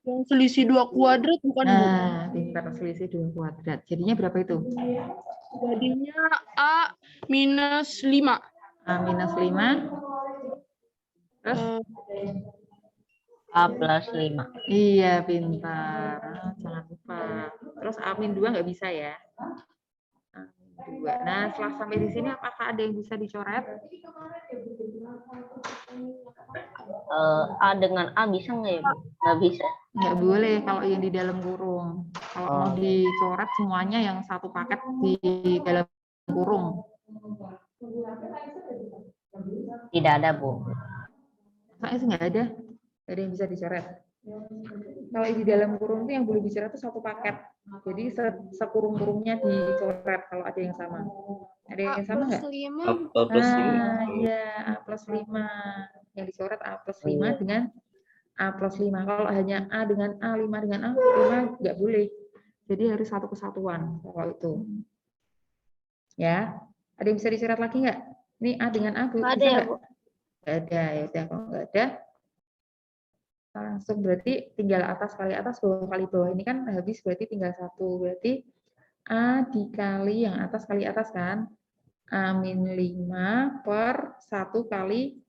Yang selisih 2 kuadrat bukan, Bu? Nah, pintar, selisih 2 kuadrat. Jadinya berapa itu? Jadinya A minus 5. A minus 5. Terus? A plus 5. Iya, pintar. Jangan lupa. Terus A min 2 nggak bisa ya? A min 2. Nah, setelah sampai di sini, apakah ada yang bisa dicoret? A dengan A bisa nggak ya, Bu? Nggak bisa. Nggak boleh kalau yang di dalam kurung. Kalau mau dicoret semuanya yang satu paket di dalam kurung. Tidak ada, Bu. Soalnya sih nggak ada yang bisa dicoret. Kalau di dalam kurung itu yang boleh dicoret itu satu paket. Jadi sekurung-kurungnya dicoret kalau ada yang sama. Ada yang sama nggak? Nah, iya, A plus 5. Yang dicoret A plus 5 dengan A plus 5. Kalau hanya A dengan A, 5 dengan A, 5 nggak boleh. Jadi harus satu kesatuan kalau itu. Ya, ada yang bisa dicoret lagi nggak? Ini A dengan A bisa nggak ada ya, nggak? Bu? Nggak ada, ya udah kalau nggak ada, langsung berarti tinggal atas kali atas, bawah kali bawah. Ini kan habis berarti tinggal 1. Berarti A dikali yang atas kali atas kan? A min 5 per 1 kali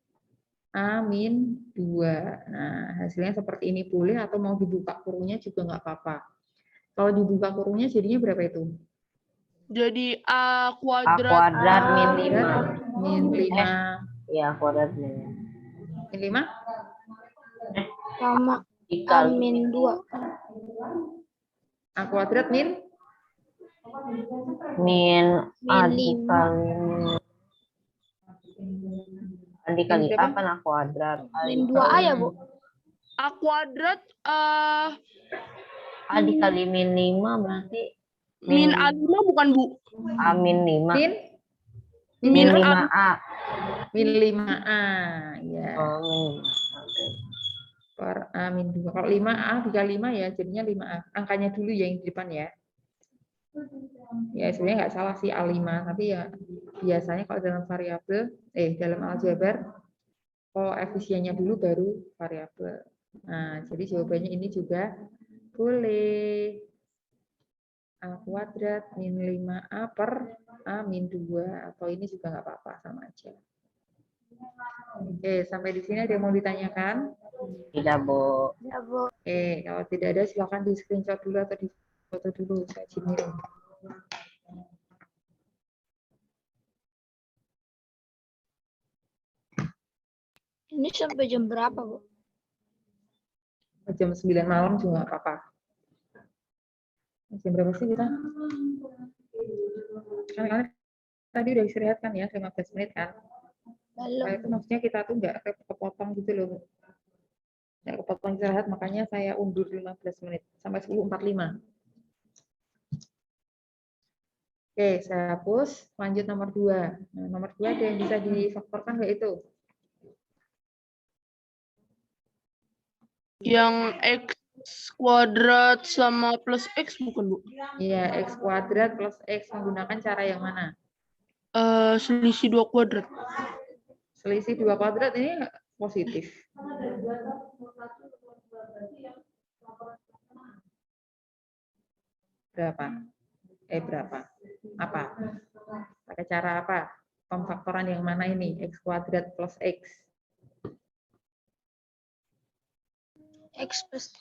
A min 2. Nah, hasilnya seperti ini boleh atau mau dibuka kurungnya juga nggak apa-apa. Kalau dibuka kurungnya jadinya berapa itu? Jadi A A kuadrat kuadrat min 5. Min 5. Ya, kuadrat min. Min 5? Sama Dikali min 2. A kuadrat min? min A Min 5. dikali Min berapa? A kan A kuadrat. Min 2A ya, Bu? A kuadrat A dikali min 5 berarti min A5 bukan, Bu? A min 5. Min? Min Min A. 5A. Min 5A. Ya. Oh, min 5. Oke. Per A min 2. Kalau 5A dikali 5 ya jadinya 5A. Angkanya dulu yang di depan ya. Ya sebenarnya nggak salah sih A5, tapi ya biasanya kalau dalam variabel, dalam aljabar, koefisiennya dulu baru variabel. Nah, jadi jawabannya ini juga boleh. A kuadrat min 5A per A min 2. Atau ini juga nggak apa-apa, sama aja. Oke, sampai di sini ada yang mau ditanyakan? Tidak, Bu. Ya, Bu. Oke, kalau tidak ada silakan di screenshot dulu atau di foto dulu. Saya izin. Ini sampai jam berapa, Bu? Jam 9 malam juga nggak apa-apa. Jam berapa sih kita? Kan kalian tadi udah istirahat kan ya, 15 menit kan? Belum. Nah, itu maksudnya kita tuh nggak kepotong gitu loh. Nggak kepotong istirahat, makanya saya undur 15 menit. Sampai 10.45. Oke, saya hapus. Lanjut nomor 2. Nah, nomor 2 ada yang bisa difaktorkan nggak itu? Yang X kuadrat sama plus X bukan, Bu? Iya, X kuadrat plus X menggunakan cara yang mana? Selisih 2 kuadrat. Selisih 2 kuadrat ini positif. Berapa? Berapa? Apa? Pakai cara apa? Pemfaktoran yang mana ini? X kuadrat plus X. X plus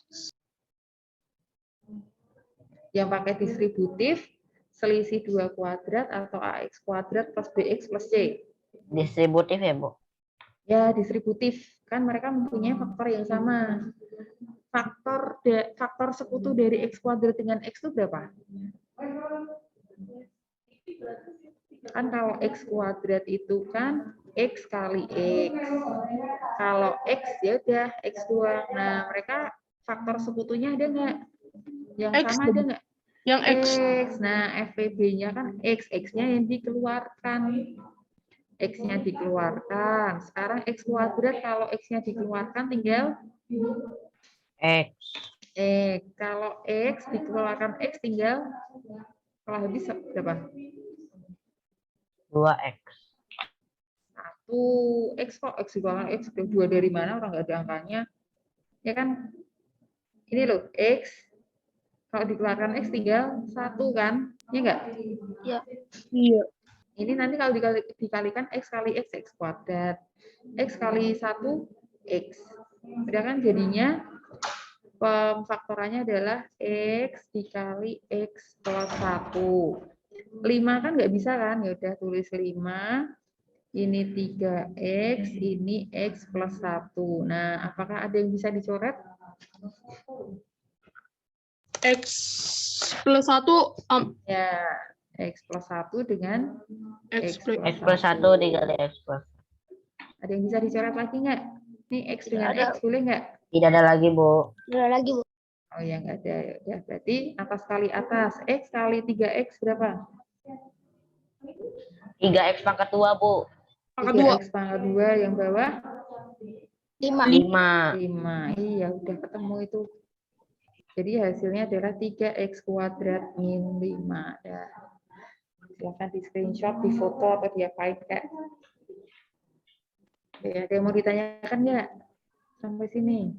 Yang pakai distributif, selisih 2 kuadrat atau AX kuadrat plus BX plus C. Distributif ya, Bu? Ya, distributif. Kan mereka mempunyai faktor yang sama. Faktor sekutu dari X kuadrat dengan X itu berapa? Kan kalau X kuadrat itu kan X kali X. Kalau X ya udah X doang. Nah, mereka faktor sekutunya ada nggak? Yang X, sama ada nggak? Yang X. X. Nah, FPB-nya kan X. X-nya yang dikeluarkan. X-nya dikeluarkan. Sekarang X kuadrat kalau X-nya dikeluarkan tinggal X. Kalau X dikeluarkan X tinggal kalau habis berapa? 2X. 1. X kok X dikeluarkan X. 2 dari mana? Orang nggak ada angkanya. Ya kan? Ini loh, X. Kalau dikeluarkan X tinggal 1 kan? Ya enggak? ya. Iya. Ini nanti kalau dikalikan X kali X, X kuadrat. X kali 1, X. Udah kan jadinya pemfaktorannya adalah X dikali X plus 1. 5 kan nggak bisa kan? Ya udah tulis 5. Ini 3X, ini X plus 1. Nah, apakah ada yang bisa dicoret? X plus 1 Ya, X plus 1 dengan X plus X plus 1 dikali X plus. Ada yang bisa dicoret lagi nggak? Ini X dengan ada. X boleh nggak? Tidak ada lagi, Bu. Udah lagi, Bu. Oh ya nggak ada. Ya, berarti atas kali atas. X kali 3X berapa? 3X pangkat 2, Bu. pangkat 3X pangkat 2 yang bawah 5. 5. 5. Iya, udah ketemu itu. Jadi hasilnya adalah 3X kuadrat min 5. Ya. Silahkan di screenshot, di foto, atau diapain Kak. Oke, ada yang mau ditanyakan nggak? Sampai sini.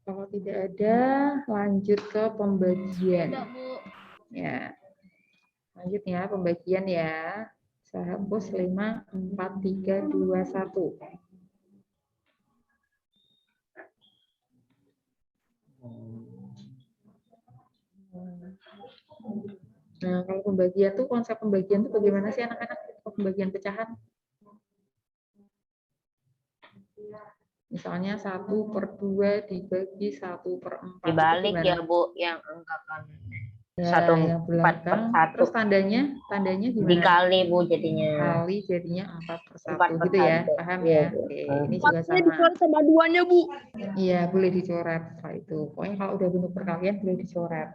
Kalau tidak ada, lanjut ke pembagian. Udah, Bu. Ya. Lanjut ya, pembagian ya. Saya hapus 5, 4, 3, 2, 1. Nah, kalau pembagian tuh, konsep pembagian tuh bagaimana sih anak-anak? pembagian pecahan? Misalnya 1/2 dibagi 1/4. Dibalik Itu ya gimana? Bu, yang angka kanan. Ya, 1/4 yang belakang. per 1. Terus tandanya gimana? Dikali Bu jadinya. Kali jadinya 4/1 4/1. gitu ya, paham ya? Oke, ini juga Empatnya sama. dicoret sama 2-nya, Bu. Iya, boleh dicoret setelah itu. Pokoknya kalau udah bentuk perkalian boleh dicoret.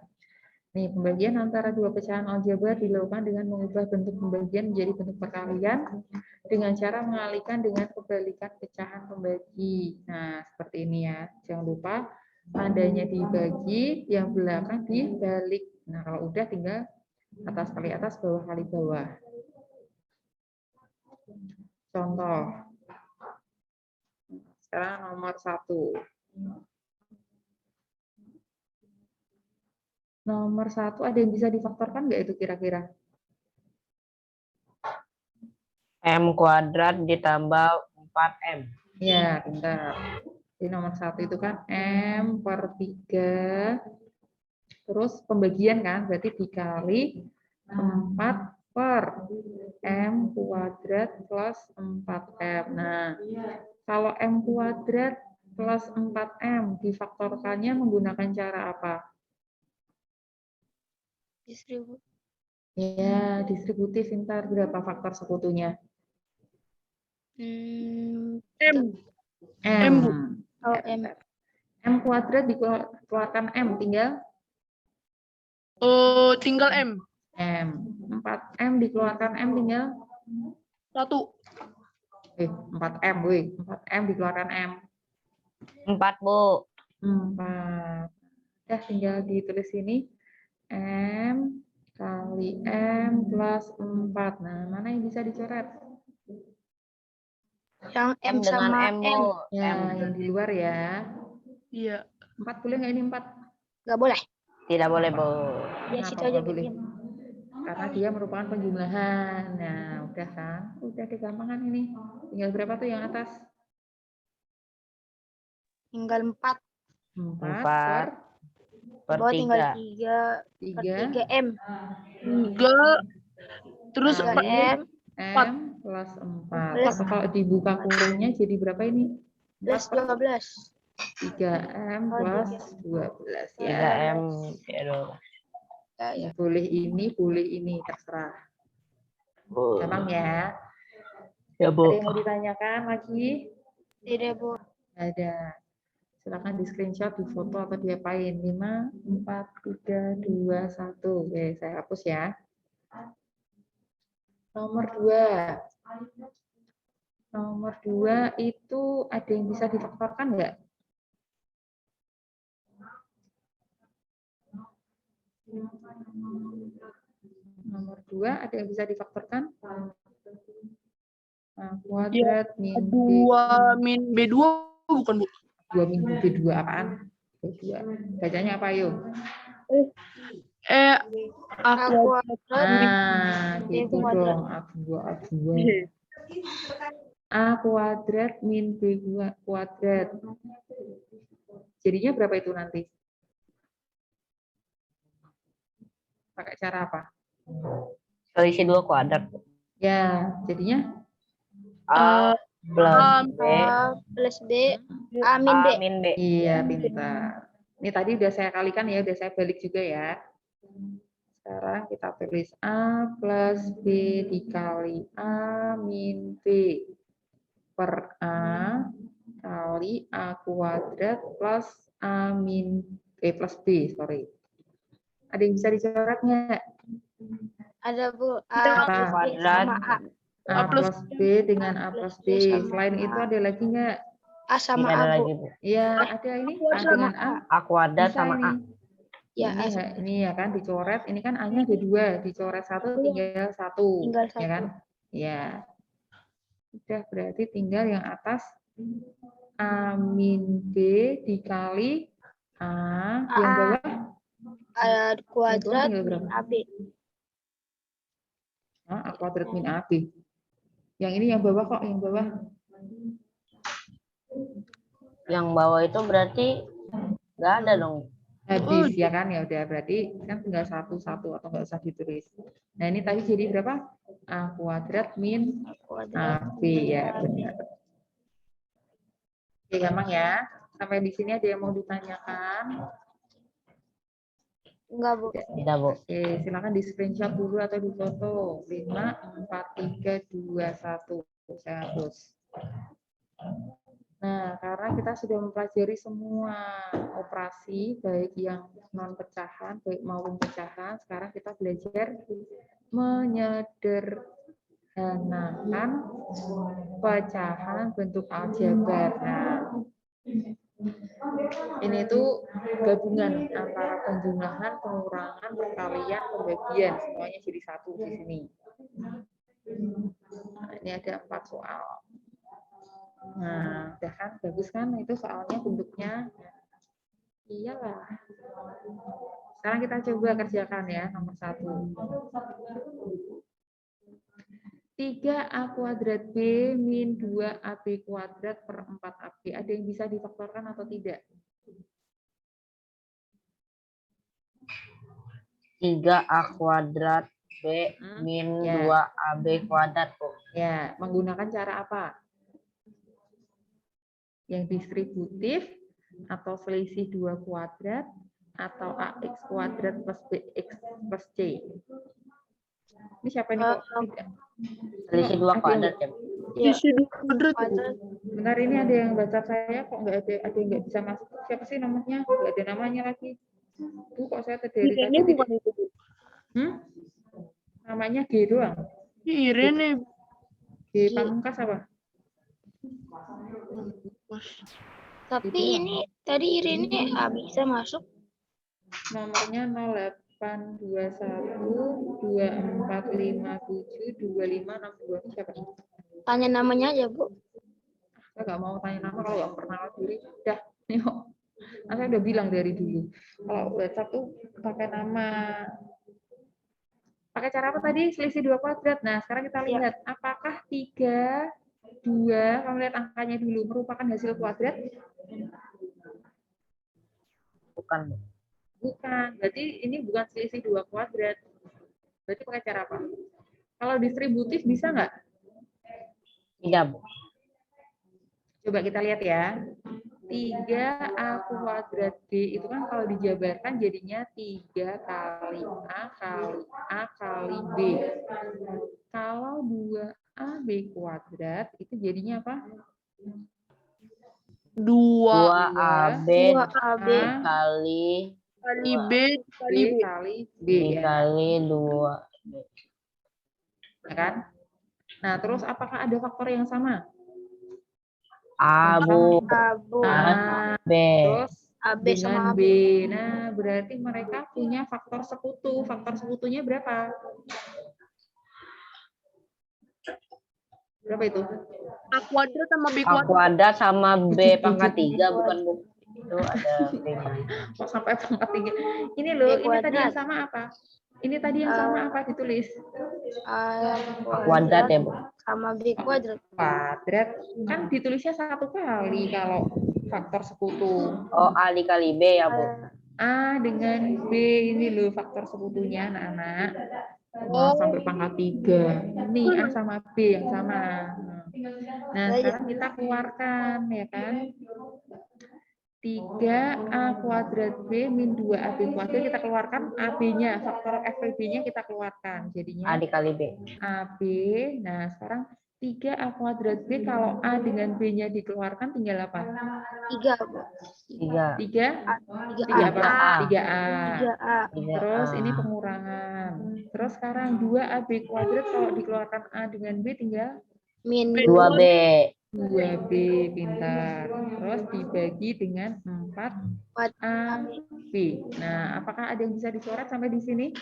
Nih, pembagian antara dua pecahan aljabar dilakukan dengan mengubah bentuk pembagian menjadi bentuk perkalian dengan cara mengalihkan dengan kebalikan pecahan pembagi. Nah, seperti ini ya. Jangan lupa tandanya dibagi, yang belakang dibalik. Nah, kalau udah tinggal atas kali atas, bawah kali bawah. Contoh. Sekarang nomor 1. Nomor 1 ada yang bisa difaktorkan nggak itu kira-kira? M kuadrat ditambah 4M. Ya, bentar. Di nomor 1 itu kan M/3. Terus pembagian kan, berarti dikali 4 per M kuadrat plus 4M. Nah, kalau M kuadrat plus 4M difaktorkannya menggunakan cara apa? Distribusi. Ya, distributif. Ntar berapa faktor sekutunya? Hmm, M. M. Bu. oh, M. M kuadrat dikeluarkan M, tinggal Tinggal M. M. 4M dikeluarkan M, tinggal 1. 4M, 4M dikeluarkan M. 4 Bu. 4. Ya, tinggal ditulis sini. M kali M plus 4. Nah, mana yang bisa dicoret? Yang M M dengan sama M M. Bu. Ya, M. yang di luar ya. Iya. 4 boleh nggak ini 4? Nggak boleh. Tidak boleh Bu. Ya, Kenapa situ aja nggak boleh? bikin. Karena dia merupakan penjumlahan. Nah, udah kan? Udah digampangkan ini. Tinggal berapa tuh yang atas? Tinggal 4. 4 Per Bawah tinggal 3. 3 M. 3. Terus Kali 3 M M plus 4. Plus. Atau kalau dibuka kurungnya jadi berapa ini? plus 4 per 12. 3M plus 12 ya. 3M. Ya. Boleh ini, terserah. Bu. Gampang ya. Ya Ada Bu. yang mau ditanyakan lagi? Tidak, Bu. Ada. Silakan di screenshot, di foto atau diapain. 5, 4, 3, 2, 1. Oke, saya hapus ya. Nomor 2. Nomor 2 itu ada yang bisa difaktorkan nggak? Nomor 2 ada yang bisa difaktorkan? Nah, kuadrat min B. 2 min B2 bukan, Bu? 2 min B2 apaan? B2. Bacanya apa yuk? A kuadrat. Nah, B gitu kuadrat. dong. A2. A kuadrat min B kuadrat. Jadinya berapa itu nanti? Pakai cara apa? Selisih 2 kuadrat. Ya, jadinya A plus B. A plus B. A min B. A min B. iya, pintar. Ini tadi udah saya kalikan ya, udah saya balik juga ya. Sekarang kita tulis A plus B dikali A min B per A kali A kuadrat plus A min plus B, sorry. Ada yang bisa dicoret nggak? Ada, Bu. Apa? A plus B sama A. A plus B dengan A plus B. sama Selain A. itu ada lagi nggak? A sama Tidak ada A, lagi Bu. Bu. Iya, ada ini A Sama dengan A. A kuadrat Bisa sama A. ini. Ya, ini, A sama ini ya kan dicoret. Ini kan A-nya ada 2, dicoret 1 tinggal 1. Tinggal Ya kan? 1. Ya. Udah berarti tinggal yang atas A min B dikali A, yang bawah A kuadrat tinggal min berapa? AB. A kuadrat min AB. Yang ini yang bawah kok, yang bawah. Yang bawah itu berarti nggak ada dong. Habis ya kan, ya udah berarti kan tinggal satu-satu atau nggak usah ditulis. Nah ini tadi jadi berapa? A kuadrat min Kuadrat. AB ya benar. Oke gampang ya. Sampai di sini ada yang mau ditanyakan? Enggak, Bu. Tidak, Bu. Oke silakan di screenshot dulu atau di foto. 5, 4, 3, 2, 1. Saya hapus. Nah, karena kita sudah mempelajari semua operasi, baik yang non pecahan, baik maupun pecahan, sekarang kita belajar menyederhanakan pecahan bentuk aljabar. Nah, ini tuh gabungan antara penjumlahan, pengurangan, perkalian, pembagian, semuanya jadi satu di sini. Nah, ini ada 4 soal. Nah, udah kan bagus kan itu soalnya bentuknya. Iyalah. Sekarang kita coba kerjakan ya nomor 1. 3A kuadrat B min 2AB kuadrat per 4AB. Ada yang bisa difaktorkan atau tidak? 3A kuadrat B min Ya. 2AB kuadrat, Bu. Ya, menggunakan cara apa? Yang distributif atau selisih 2 kuadrat atau AX kuadrat plus BX plus C. Ini siapa nih kok tidak? Selisih 2 kuadrat ya, Bu. Ya, Isi 2 kuadrat. Bu. kuadrat. Bentar ini ada yang baca saya kok nggak ada yang nggak bisa masuk. Siapa sih namanya? Nggak ada namanya lagi. Bu kok saya dari tadi Irene bukan tidak. itu, Bu. Namanya G doang. Irene. G pamungkas apa? Tapi ini tadi Irene bisa masuk. Nomornya 0821 2457 2562. Ini siapa? Tanya namanya aja, Bu. Saya nggak mau tanya nama kalau nggak pernah diri. Udah, nih kok. Nah, saya udah bilang dari dulu. Kalau WhatsApp tuh pakai nama. Pakai cara apa tadi? Selisih 2 kuadrat. Nah, sekarang kita lihat apakah 3, 2, kamu lihat angkanya dulu, merupakan hasil kuadrat? Bukan, Bu. Bukan. Berarti ini bukan selisih 2 kuadrat. Berarti pakai cara apa? Kalau distributif bisa nggak? Tidak, Bu. Coba kita lihat ya. 3A kuadrat B itu kan kalau dijabarkan jadinya 3 kali A kali B. Kalau 2AB kuadrat itu jadinya apa? 2AB 2AB kali Kali B kali B B. kali B ya. dikali 2. Ya kan? Nah, terus apakah ada faktor yang sama? A, Bu. Abu. A, B. terus AB dengan sama B. AB. Nah, berarti mereka punya faktor sekutu. Faktor sekutunya berapa? Berapa itu? A kuadrat sama B A kuadrat. kuadrat sama B pangkat 3, bukan, Bu? Itu ada B-nya. Kok sampai pangkat 3? Ini loh, B ini tadi yang kuadrat. sama apa? Ini tadi yang sama apa ditulis? A A kuadrat ya, Bu. sama B kuadrat. Kuadrat. Kan ditulisnya 1 kali kalau faktor sekutu. Oh, A dikali B ya, Bu. A dengan B ini loh faktor sekutunya anak-anak. Oh. Sampai pangkat 3. Ini A sama B yang sama. Nah, sekarang kita keluarkan ya kan. 3A kuadrat B min 2AB kuadrat kita keluarkan AB-nya, faktor FB-nya kita keluarkan. A Jadinya dikali B. AB. Nah, sekarang 3A kuadrat B kalau A dengan B-nya dikeluarkan tinggal apa? 3, Bu. 3. 3? 3A. apa? 3A. 3A. Terus ini pengurangan. Terus sekarang 2AB kuadrat kalau dikeluarkan A dengan B tinggal Min 2B. 2B, pintar. Terus dibagi dengan 4AB. Nah, apakah ada yang bisa dicoret sampai di sini?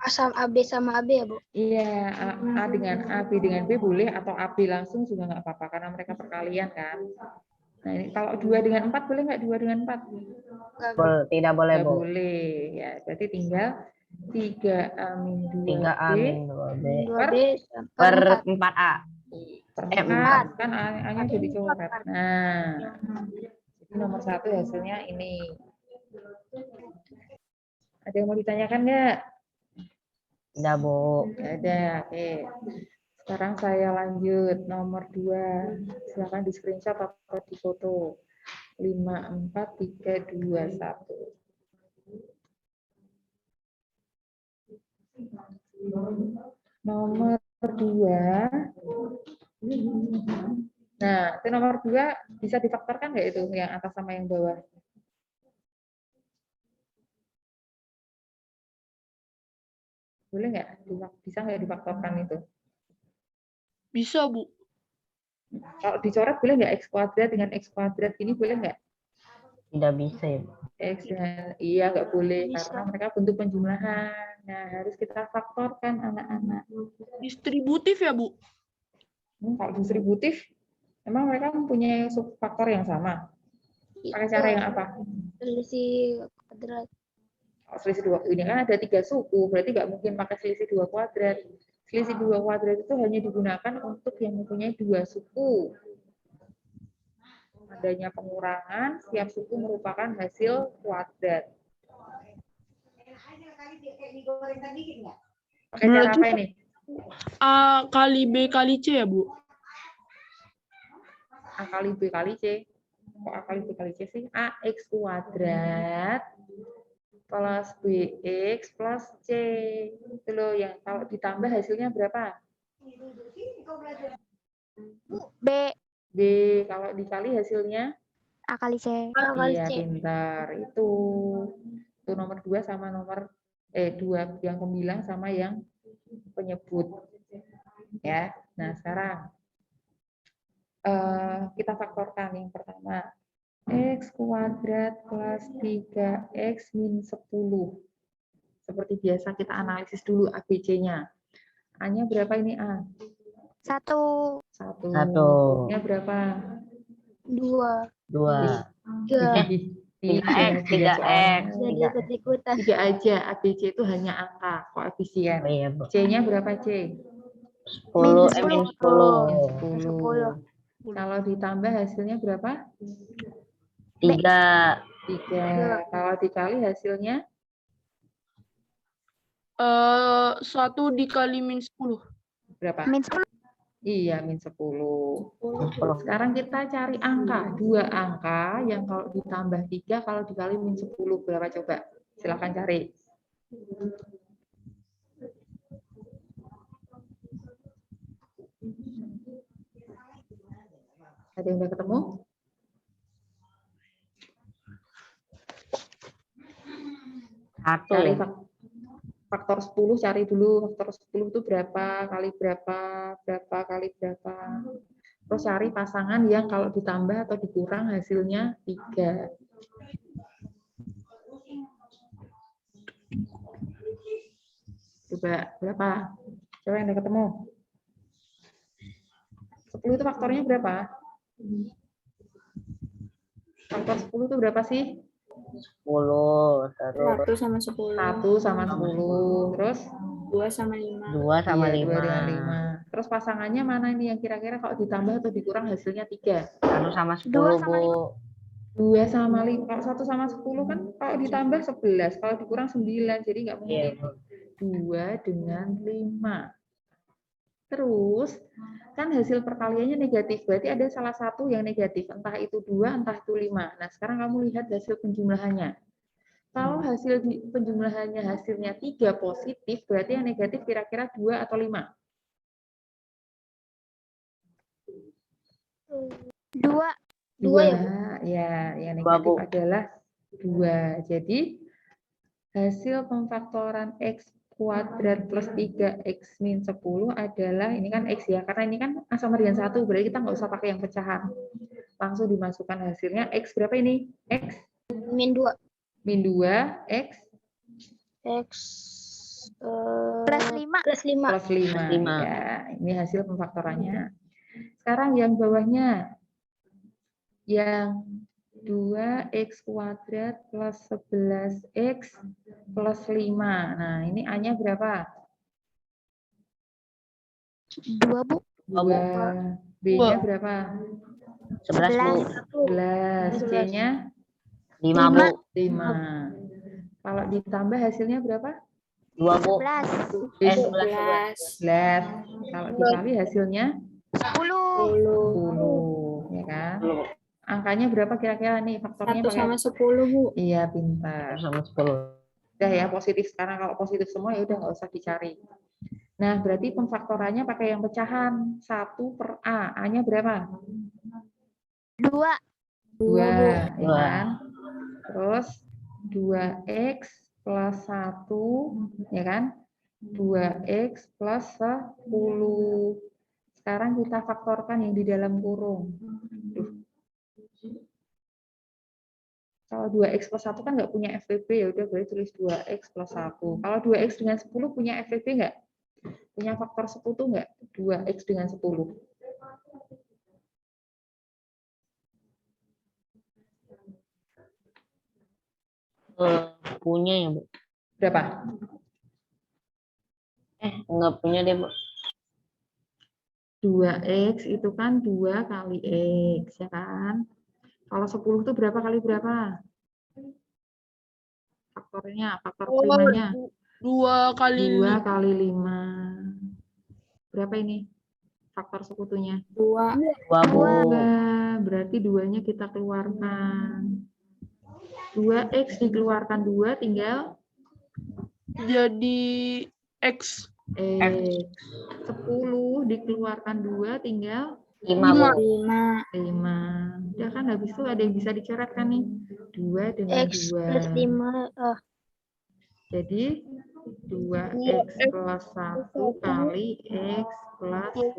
A sama AB sama AB ya, Bu? Iya, A dengan A, B dengan B boleh, atau AB langsung juga nggak apa-apa, karena mereka perkalian kan. Nah, ini kalau 2 dengan 4 boleh nggak 2 dengan 4? Tidak boleh, Nggak Bu. boleh. Ya, berarti tinggal 3A min 2B 3A min 2B 2B per per 4A. per 4. 4. Kan A-nya jadi coret. Nah, jadi nomor 1 hasilnya ini. Ada yang mau ditanyakan nggak? Udah, Bu. Nggak ada. Oke. Sekarang saya lanjut nomor 2. Silakan di screenshot atau di foto. 5, 4, 3, 2, 1. Nomor 2. Nah, itu nomor 2 bisa difaktorkan nggak itu yang atas sama yang bawah? Boleh nggak? Bisa nggak difaktorkan itu? Bisa, Bu. Kalau dicoret boleh nggak x kuadrat dengan x kuadrat ini boleh nggak? Tidak bisa ya, Bu. X iya nggak boleh Bisa. karena mereka bentuk penjumlahan. Nah harus kita faktorkan anak-anak. Distributif ya, Bu? Kalau distributif, emang mereka mempunyai subfaktor yang sama. Pakai cara yang apa? Selisih kuadrat. Kalau selisih 2 ini kan ada 3 suku, berarti nggak mungkin pakai selisih 2 kuadrat. Selisih 2 kuadrat itu hanya digunakan untuk yang mempunyai 2 suku. Adanya pengurangan, setiap suku merupakan hasil kuadrat. Pakai cara Berarti apa ini? A kali B kali C ya, Bu? A kali B kali C. Kok A kali B kali C sih? AX kuadrat plus BX plus C. Itu loh yang kalau ditambah hasilnya berapa? B, B. Kalau dikali hasilnya? A kali C. Iya, pintar. Itu nomor 2 sama nomor 2 yang pembilang sama yang penyebut. Ya. Nah, sekarang kita faktorkan yang pertama. X kuadrat plus 3X min 10. Seperti biasa kita analisis dulu ABC-nya. A-nya berapa ini A? 1, 1. 1, A-nya berapa? 2, 2, 3. 3X, Tiga soalnya. Jadi ikut-ikutan. 3 aja. ABC itu hanya angka, koefisien. Oh iya, Bu. C-nya berapa C? 10, Min min 10. 10. Kalau ditambah hasilnya berapa? 3, 3. Kalau dikali hasilnya 1 dikali min 10. berapa? min 10. Iya, min 10. 10. Sekarang kita cari angka. 2 angka yang kalau ditambah 3, kalau dikali min 10 berapa coba? Silahkan cari. Ada yang udah ketemu? Satu Cari ya. faktor 10, cari dulu faktor 10 itu berapa kali berapa, berapa kali berapa. Terus cari pasangan yang kalau ditambah atau dikurang hasilnya 3. Coba berapa? Coba yang udah ketemu. 10 itu faktornya berapa? Faktor 10 itu berapa sih? 10, terus 1 sama 10. 1 sama 10. Terus 2 sama 5. 2 sama iya, 2 dengan 5. 5. Terus pasangannya mana ini yang kira-kira kalau ditambah atau dikurang hasilnya 3? 1 sama 10, 2 sama Bu. 2 sama 5. Kalau 1 sama 10 kan kalau ditambah 11, kalau dikurang 9. Jadi nggak Iya, mungkin. Bu. 2 dengan 5. Terus, kan hasil perkaliannya negatif. Berarti ada salah satu yang negatif. Entah itu 2, entah itu 5. Nah, sekarang kamu lihat hasil penjumlahannya. Kalau hasil penjumlahannya hasilnya 3 positif, berarti yang negatif kira-kira 2 atau 5? 2. 2 ya, Bu? Ya, yang Dua, negatif Bu. adalah 2. Jadi, hasil pemfaktoran X kuadrat plus 3X min 10 adalah, ini kan X ya, karena ini kan A sama dengan 1, berarti kita nggak usah pakai yang pecahan. Langsung dimasukkan hasilnya. X berapa ini? X Min 2. min 2, X X Plus 5. plus 5. plus 5. Plus 5. Ya, ini hasil pemfaktorannya. Sekarang yang bawahnya. Yang 2X kuadrat plus 11X plus 5. Nah, ini A-nya berapa? 2, Bu. 2. B-nya berapa? 11, Bu. 11. C-nya 5. 5 Lima. Bu. 5. Kalau ditambah hasilnya berapa? 2 Bu. 11. 11. 11. Kalau dikali hasilnya 10. 10, ya kan? Angkanya berapa kira-kira nih? Faktornya 1 sama pakai 10, Bu. iya, pintar. 1 sama 10. Udah ya, positif. Sekarang kalau positif semua ya udah nggak usah dicari. Nah, berarti pemfaktorannya pakai yang pecahan 1 per A. A-nya berapa? 2. 2, ya Dua. kan? Terus 2x plus 1, ya kan? 2x plus 10. Sekarang kita faktorkan yang di dalam kurung. Duh. Kalau 2x plus 1 kan nggak punya FVP, ya udah boleh tulis 2x plus 1. Kalau 2x dengan 10 punya FVP nggak? Punya faktor sekutu nggak? 2x dengan 10. Punya ya Bu? Berapa? Enggak punya deh Bu. 2x itu kan 2 kali x, ya kan? Kalau 10 itu berapa kali berapa? Faktornya, faktor primanya. 2 kali 2 kali 5. Berapa ini? Faktor sekutunya. 2. 2 Bu. 2, berarti 2-nya kita keluarkan. 2x dikeluarkan 2 tinggal jadi X. x. 10 dikeluarkan 2 tinggal 5 Bu. 5. 5. Udah kan, habis itu ada yang bisa dicoretkan nih. 2 dengan X 2. plus 5. Jadi 2x plus 1 kali x plus 5.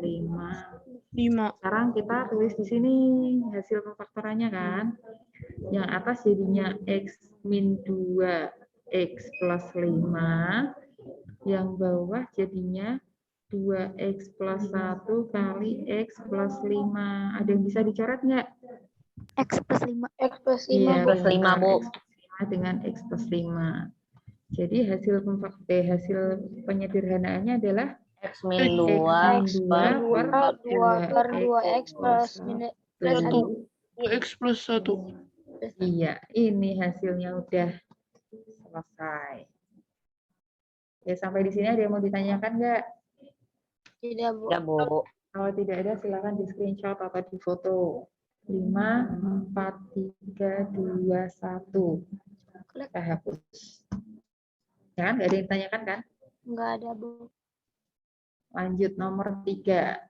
5. Sekarang kita tulis di sini hasil pemfaktorannya kan. Yang atas jadinya x min 2 x plus 5. Yang bawah jadinya 2x plus 1 kali x plus 5. Ada yang bisa dicoret nggak? X plus 5. X plus 5. Iya, plus 5, pintar. Bu. X plus 5 dengan x plus 5. Jadi hasil hasil penyederhanaannya adalah X min 2 X min 2 per 2x plus 1. 2X plus 1. Iya, ini hasilnya udah selesai. Ya, sampai di sini ada yang mau ditanyakan nggak? Tidak, Bu. ya Bu. Kalau tidak ada, silakan di screenshot atau di foto. 5, 4, 3, 2, 1. Kita hapus. Ya kan? Nggak ada yang ditanyakan kan? Enggak ada, Bu. Lanjut nomor 3.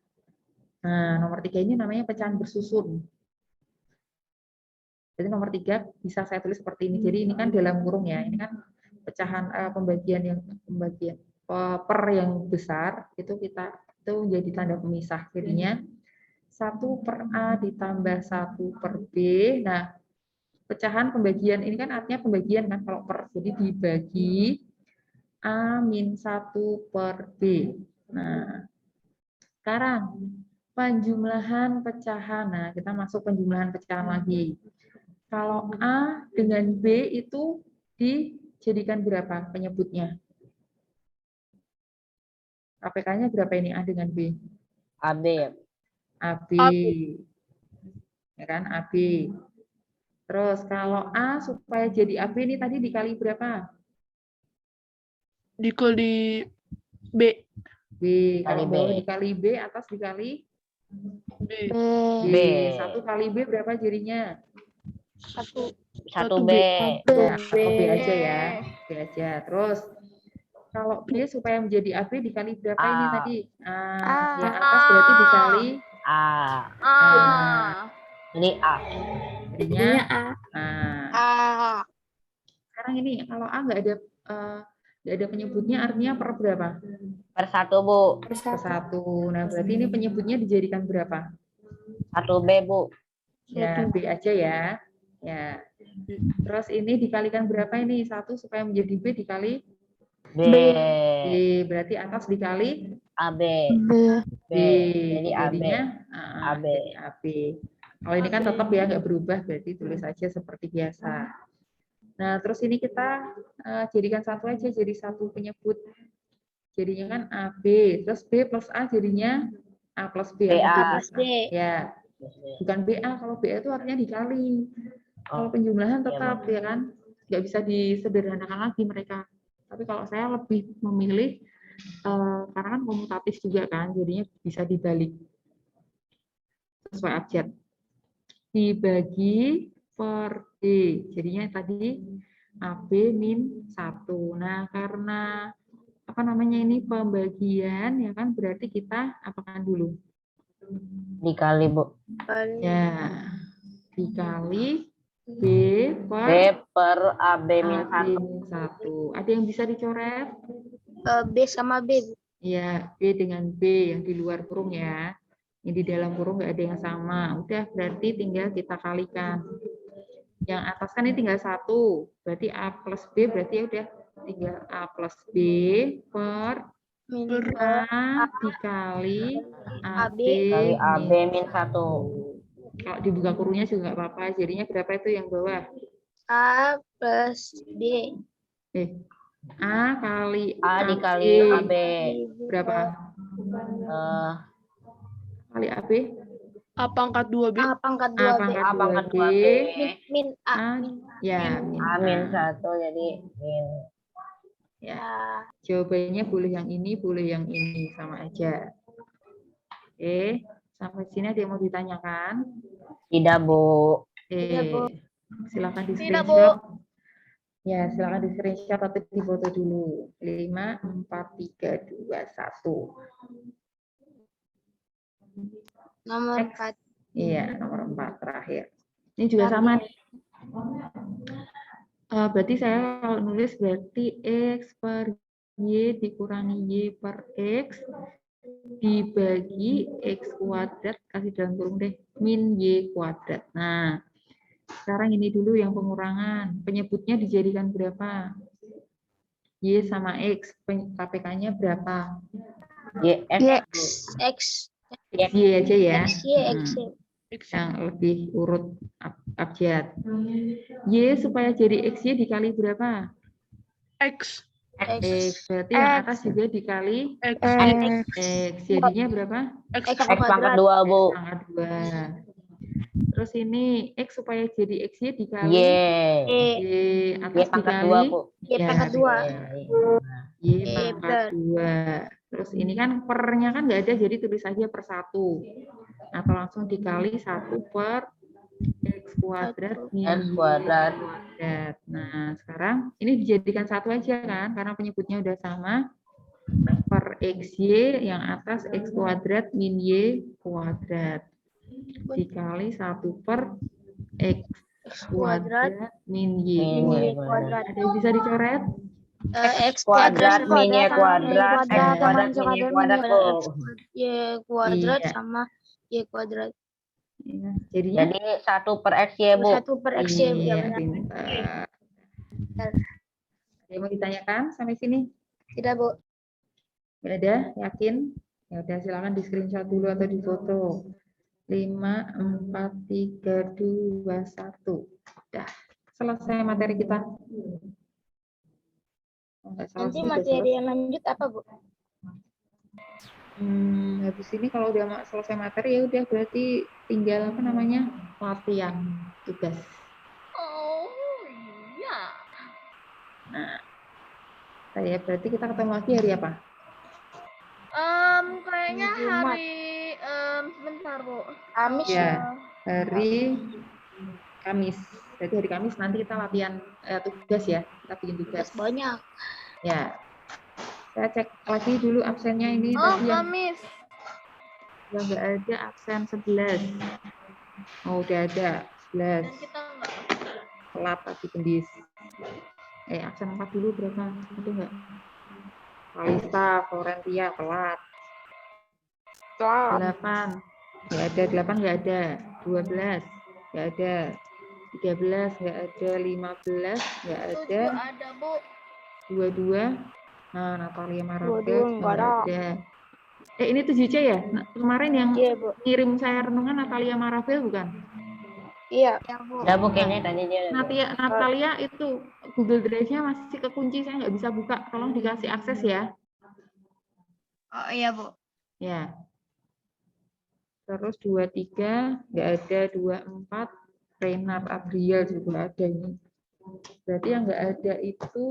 Nah, nomor 3 ini namanya pecahan bersusun. Jadi nomor 3 bisa saya tulis seperti ini. Jadi ini kan dalam kurung ya. Ini kan pecahan pembagian per yang besar itu itu jadi tanda pemisah. Jadinya 1 per A ditambah 1 per B. Nah, pecahan pembagian ini kan artinya pembagian kan kalau per. Jadi dibagi A min 1 per B. Nah, sekarang penjumlahan pecahan. Nah, kita masuk penjumlahan pecahan lagi. Kalau A dengan B itu dijadikan berapa penyebutnya? APK-nya berapa ini A dengan B? AB ya. AB. Ya kan, AB. Terus kalau A supaya jadi AB ini tadi dikali berapa? Dikali B. B. Kalau Kali B. bawah dikali B, atas dikali B. B. B. 1 kali B berapa jadinya? 1. 1 B. Ya, atau B aja ya. B aja. Terus kalau B supaya menjadi AB dikali berapa A. ini tadi? A. A. Yang atas berarti dikali A. A. Jadi A. Jadinya A. A. Sekarang ini kalau A nggak ada penyebutnya, artinya per berapa? Per 1 Bu. Per 1. Nah, berarti ini penyebutnya dijadikan berapa? 1 B Bu. Ya, B aja ya. Ya. Terus ini dikalikan berapa ini? 1 supaya menjadi B dikali B. B. Berarti atas dikali AB. B. B. Jadi AB. Jadinya AB. jadi AB. Kalau ini kan tetap ya nggak berubah, berarti tulis aja seperti biasa. Nah, terus ini kita jadikan satu aja jadi satu penyebut. Jadinya kan AB, terus B plus A jadinya A plus B. BA. atau B plus A. Ya, bukan BA. Kalau BA itu artinya dikali. Kalau penjumlahan iya, tetap ya kan, nggak bisa disederhanakan lagi mereka. Tapi kalau saya lebih memilih karena kan komutatif juga kan, jadinya bisa dibalik sesuai abjad. Dibagi per D, jadinya tadi AB min 1. Nah, karena apa namanya ini pembagian ya kan, berarti kita apakan dulu? Dikali, Bu. Ya, dikali B B per per AB min AB 1. min 1. Ada yang bisa dicoret? B sama B, Bu. Ya, B dengan B yang di luar kurung ya. Yang di dalam kurung nggak ada yang sama. Udah, berarti tinggal kita kalikan. Yang atas kan ini tinggal 1. Berarti A plus B, berarti ya udah tinggal A plus B per Min A dikali AB Kali AB min min 1. Kalau dibuka kurungnya juga nggak apa-apa. Jadinya berapa itu yang bawah? A plus B. A kali A dikali AB. Berapa? Eh, Kali AB? A pangkat 2B. A pangkat A 2B. pangkat A pangkat 2B. 2B. Min A. A, ya, min A min 1 jadi min. Ya. A. Jawabannya boleh yang ini, boleh yang ini, sama aja. Oke, sampai sini ada yang mau ditanyakan? Tidak, Bu. Silakan di Tidak, screenshot. Ya, silakan di screenshot atau di foto dulu. 5, 4, 3, 2, 1. Nomor Next. 4. Iya, nomor 4 terakhir. Ini juga sama nih. Berarti saya kalau nulis berarti X per Y dikurangi Y per X dibagi X kuadrat, kasih dalam kurung deh, min Y kuadrat. Nah, sekarang ini dulu yang pengurangan. Penyebutnya dijadikan berapa? Y sama X, KPK-nya berapa? YX. X. XY aja ya. XY. Yang lebih urut abjad. Y supaya jadi XY dikali berapa? X. X. Berarti yang atas juga dikali X. X. Jadinya berapa? X. X pangkat 2, Bu. Pangkat 2. Terus ini X supaya jadi XY dikali Y. Y. Y Atas pangkat dikali 2, Bu. Y pangkat 2. Y pangkat 2. Terus ini kan pernya kan nggak ada, jadi tulis aja per 1. Atau langsung dikali 1 per X kuadrat min X Y kuadrat. kuadrat. Nah, sekarang ini dijadikan satu aja kan, karena penyebutnya udah sama. Per XY yang atas X kuadrat min Y kuadrat. Dikali 1 per X kuadrat min Y kuadrat. Ada yang bisa dicoret? X Kuadrat min Y kuadrat. X kuadrat min Y kuadrat, Bu. Y kuadrat Iya. sama Y kuadrat. Ya, jadinya Jadi 1 per X Y, Bu. 1 per X Y. iya, benar. pintar. Ada yang mau ditanyakan sampai sini? Tidak, Bu. Nggak ada? Yakin? Ya udah, silakan di screenshot dulu atau di foto. 5, 4, 3, 2, 1. Udah, selesai materi kita. Nanti materi yang lanjut apa, Bu? Habis ini kalau udah selesai materi ya udah berarti tinggal apa namanya, latihan tugas. Oh, iya. Nah, saya berarti kita ketemu lagi hari apa? Kayaknya hari sebentar, Bu. Kamis Ya, hari Kamis. Jadi hari Kamis nanti kita latihan tugas ya. Kita bikin tugas. banyak. Ya. Saya cek lagi dulu absennya ini tadi yang nggak ada absen 11. Oh, udah ada 11. Telat tadi gendis. Absen 4 dulu berapa? Ada nggak? Kalista, Florentia, telat. 8. Nggak ada, 8 nggak ada. 12 nggak ada. 13 nggak ada. 15 nggak ada. Ada, Bu. 22. Nah, Natalia Maravel 22 nggak ada. Ini 7C ya? Nah, kemarin yang Iya, Bu. ngirim saya renungan Natalia Maravel bukan? Iya, Bu. Udah, Bu, kayaknya tadi dia. Natalia itu Google Drive-nya masih kekunci, saya nggak bisa buka. Tolong dikasih akses ya. Oh, iya, Bu. Ya. Terus 23 nggak ada, 24 Reynard Adriel juga ada ini. Berarti yang nggak ada itu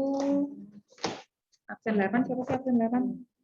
absen 8, siapa sih absen 8?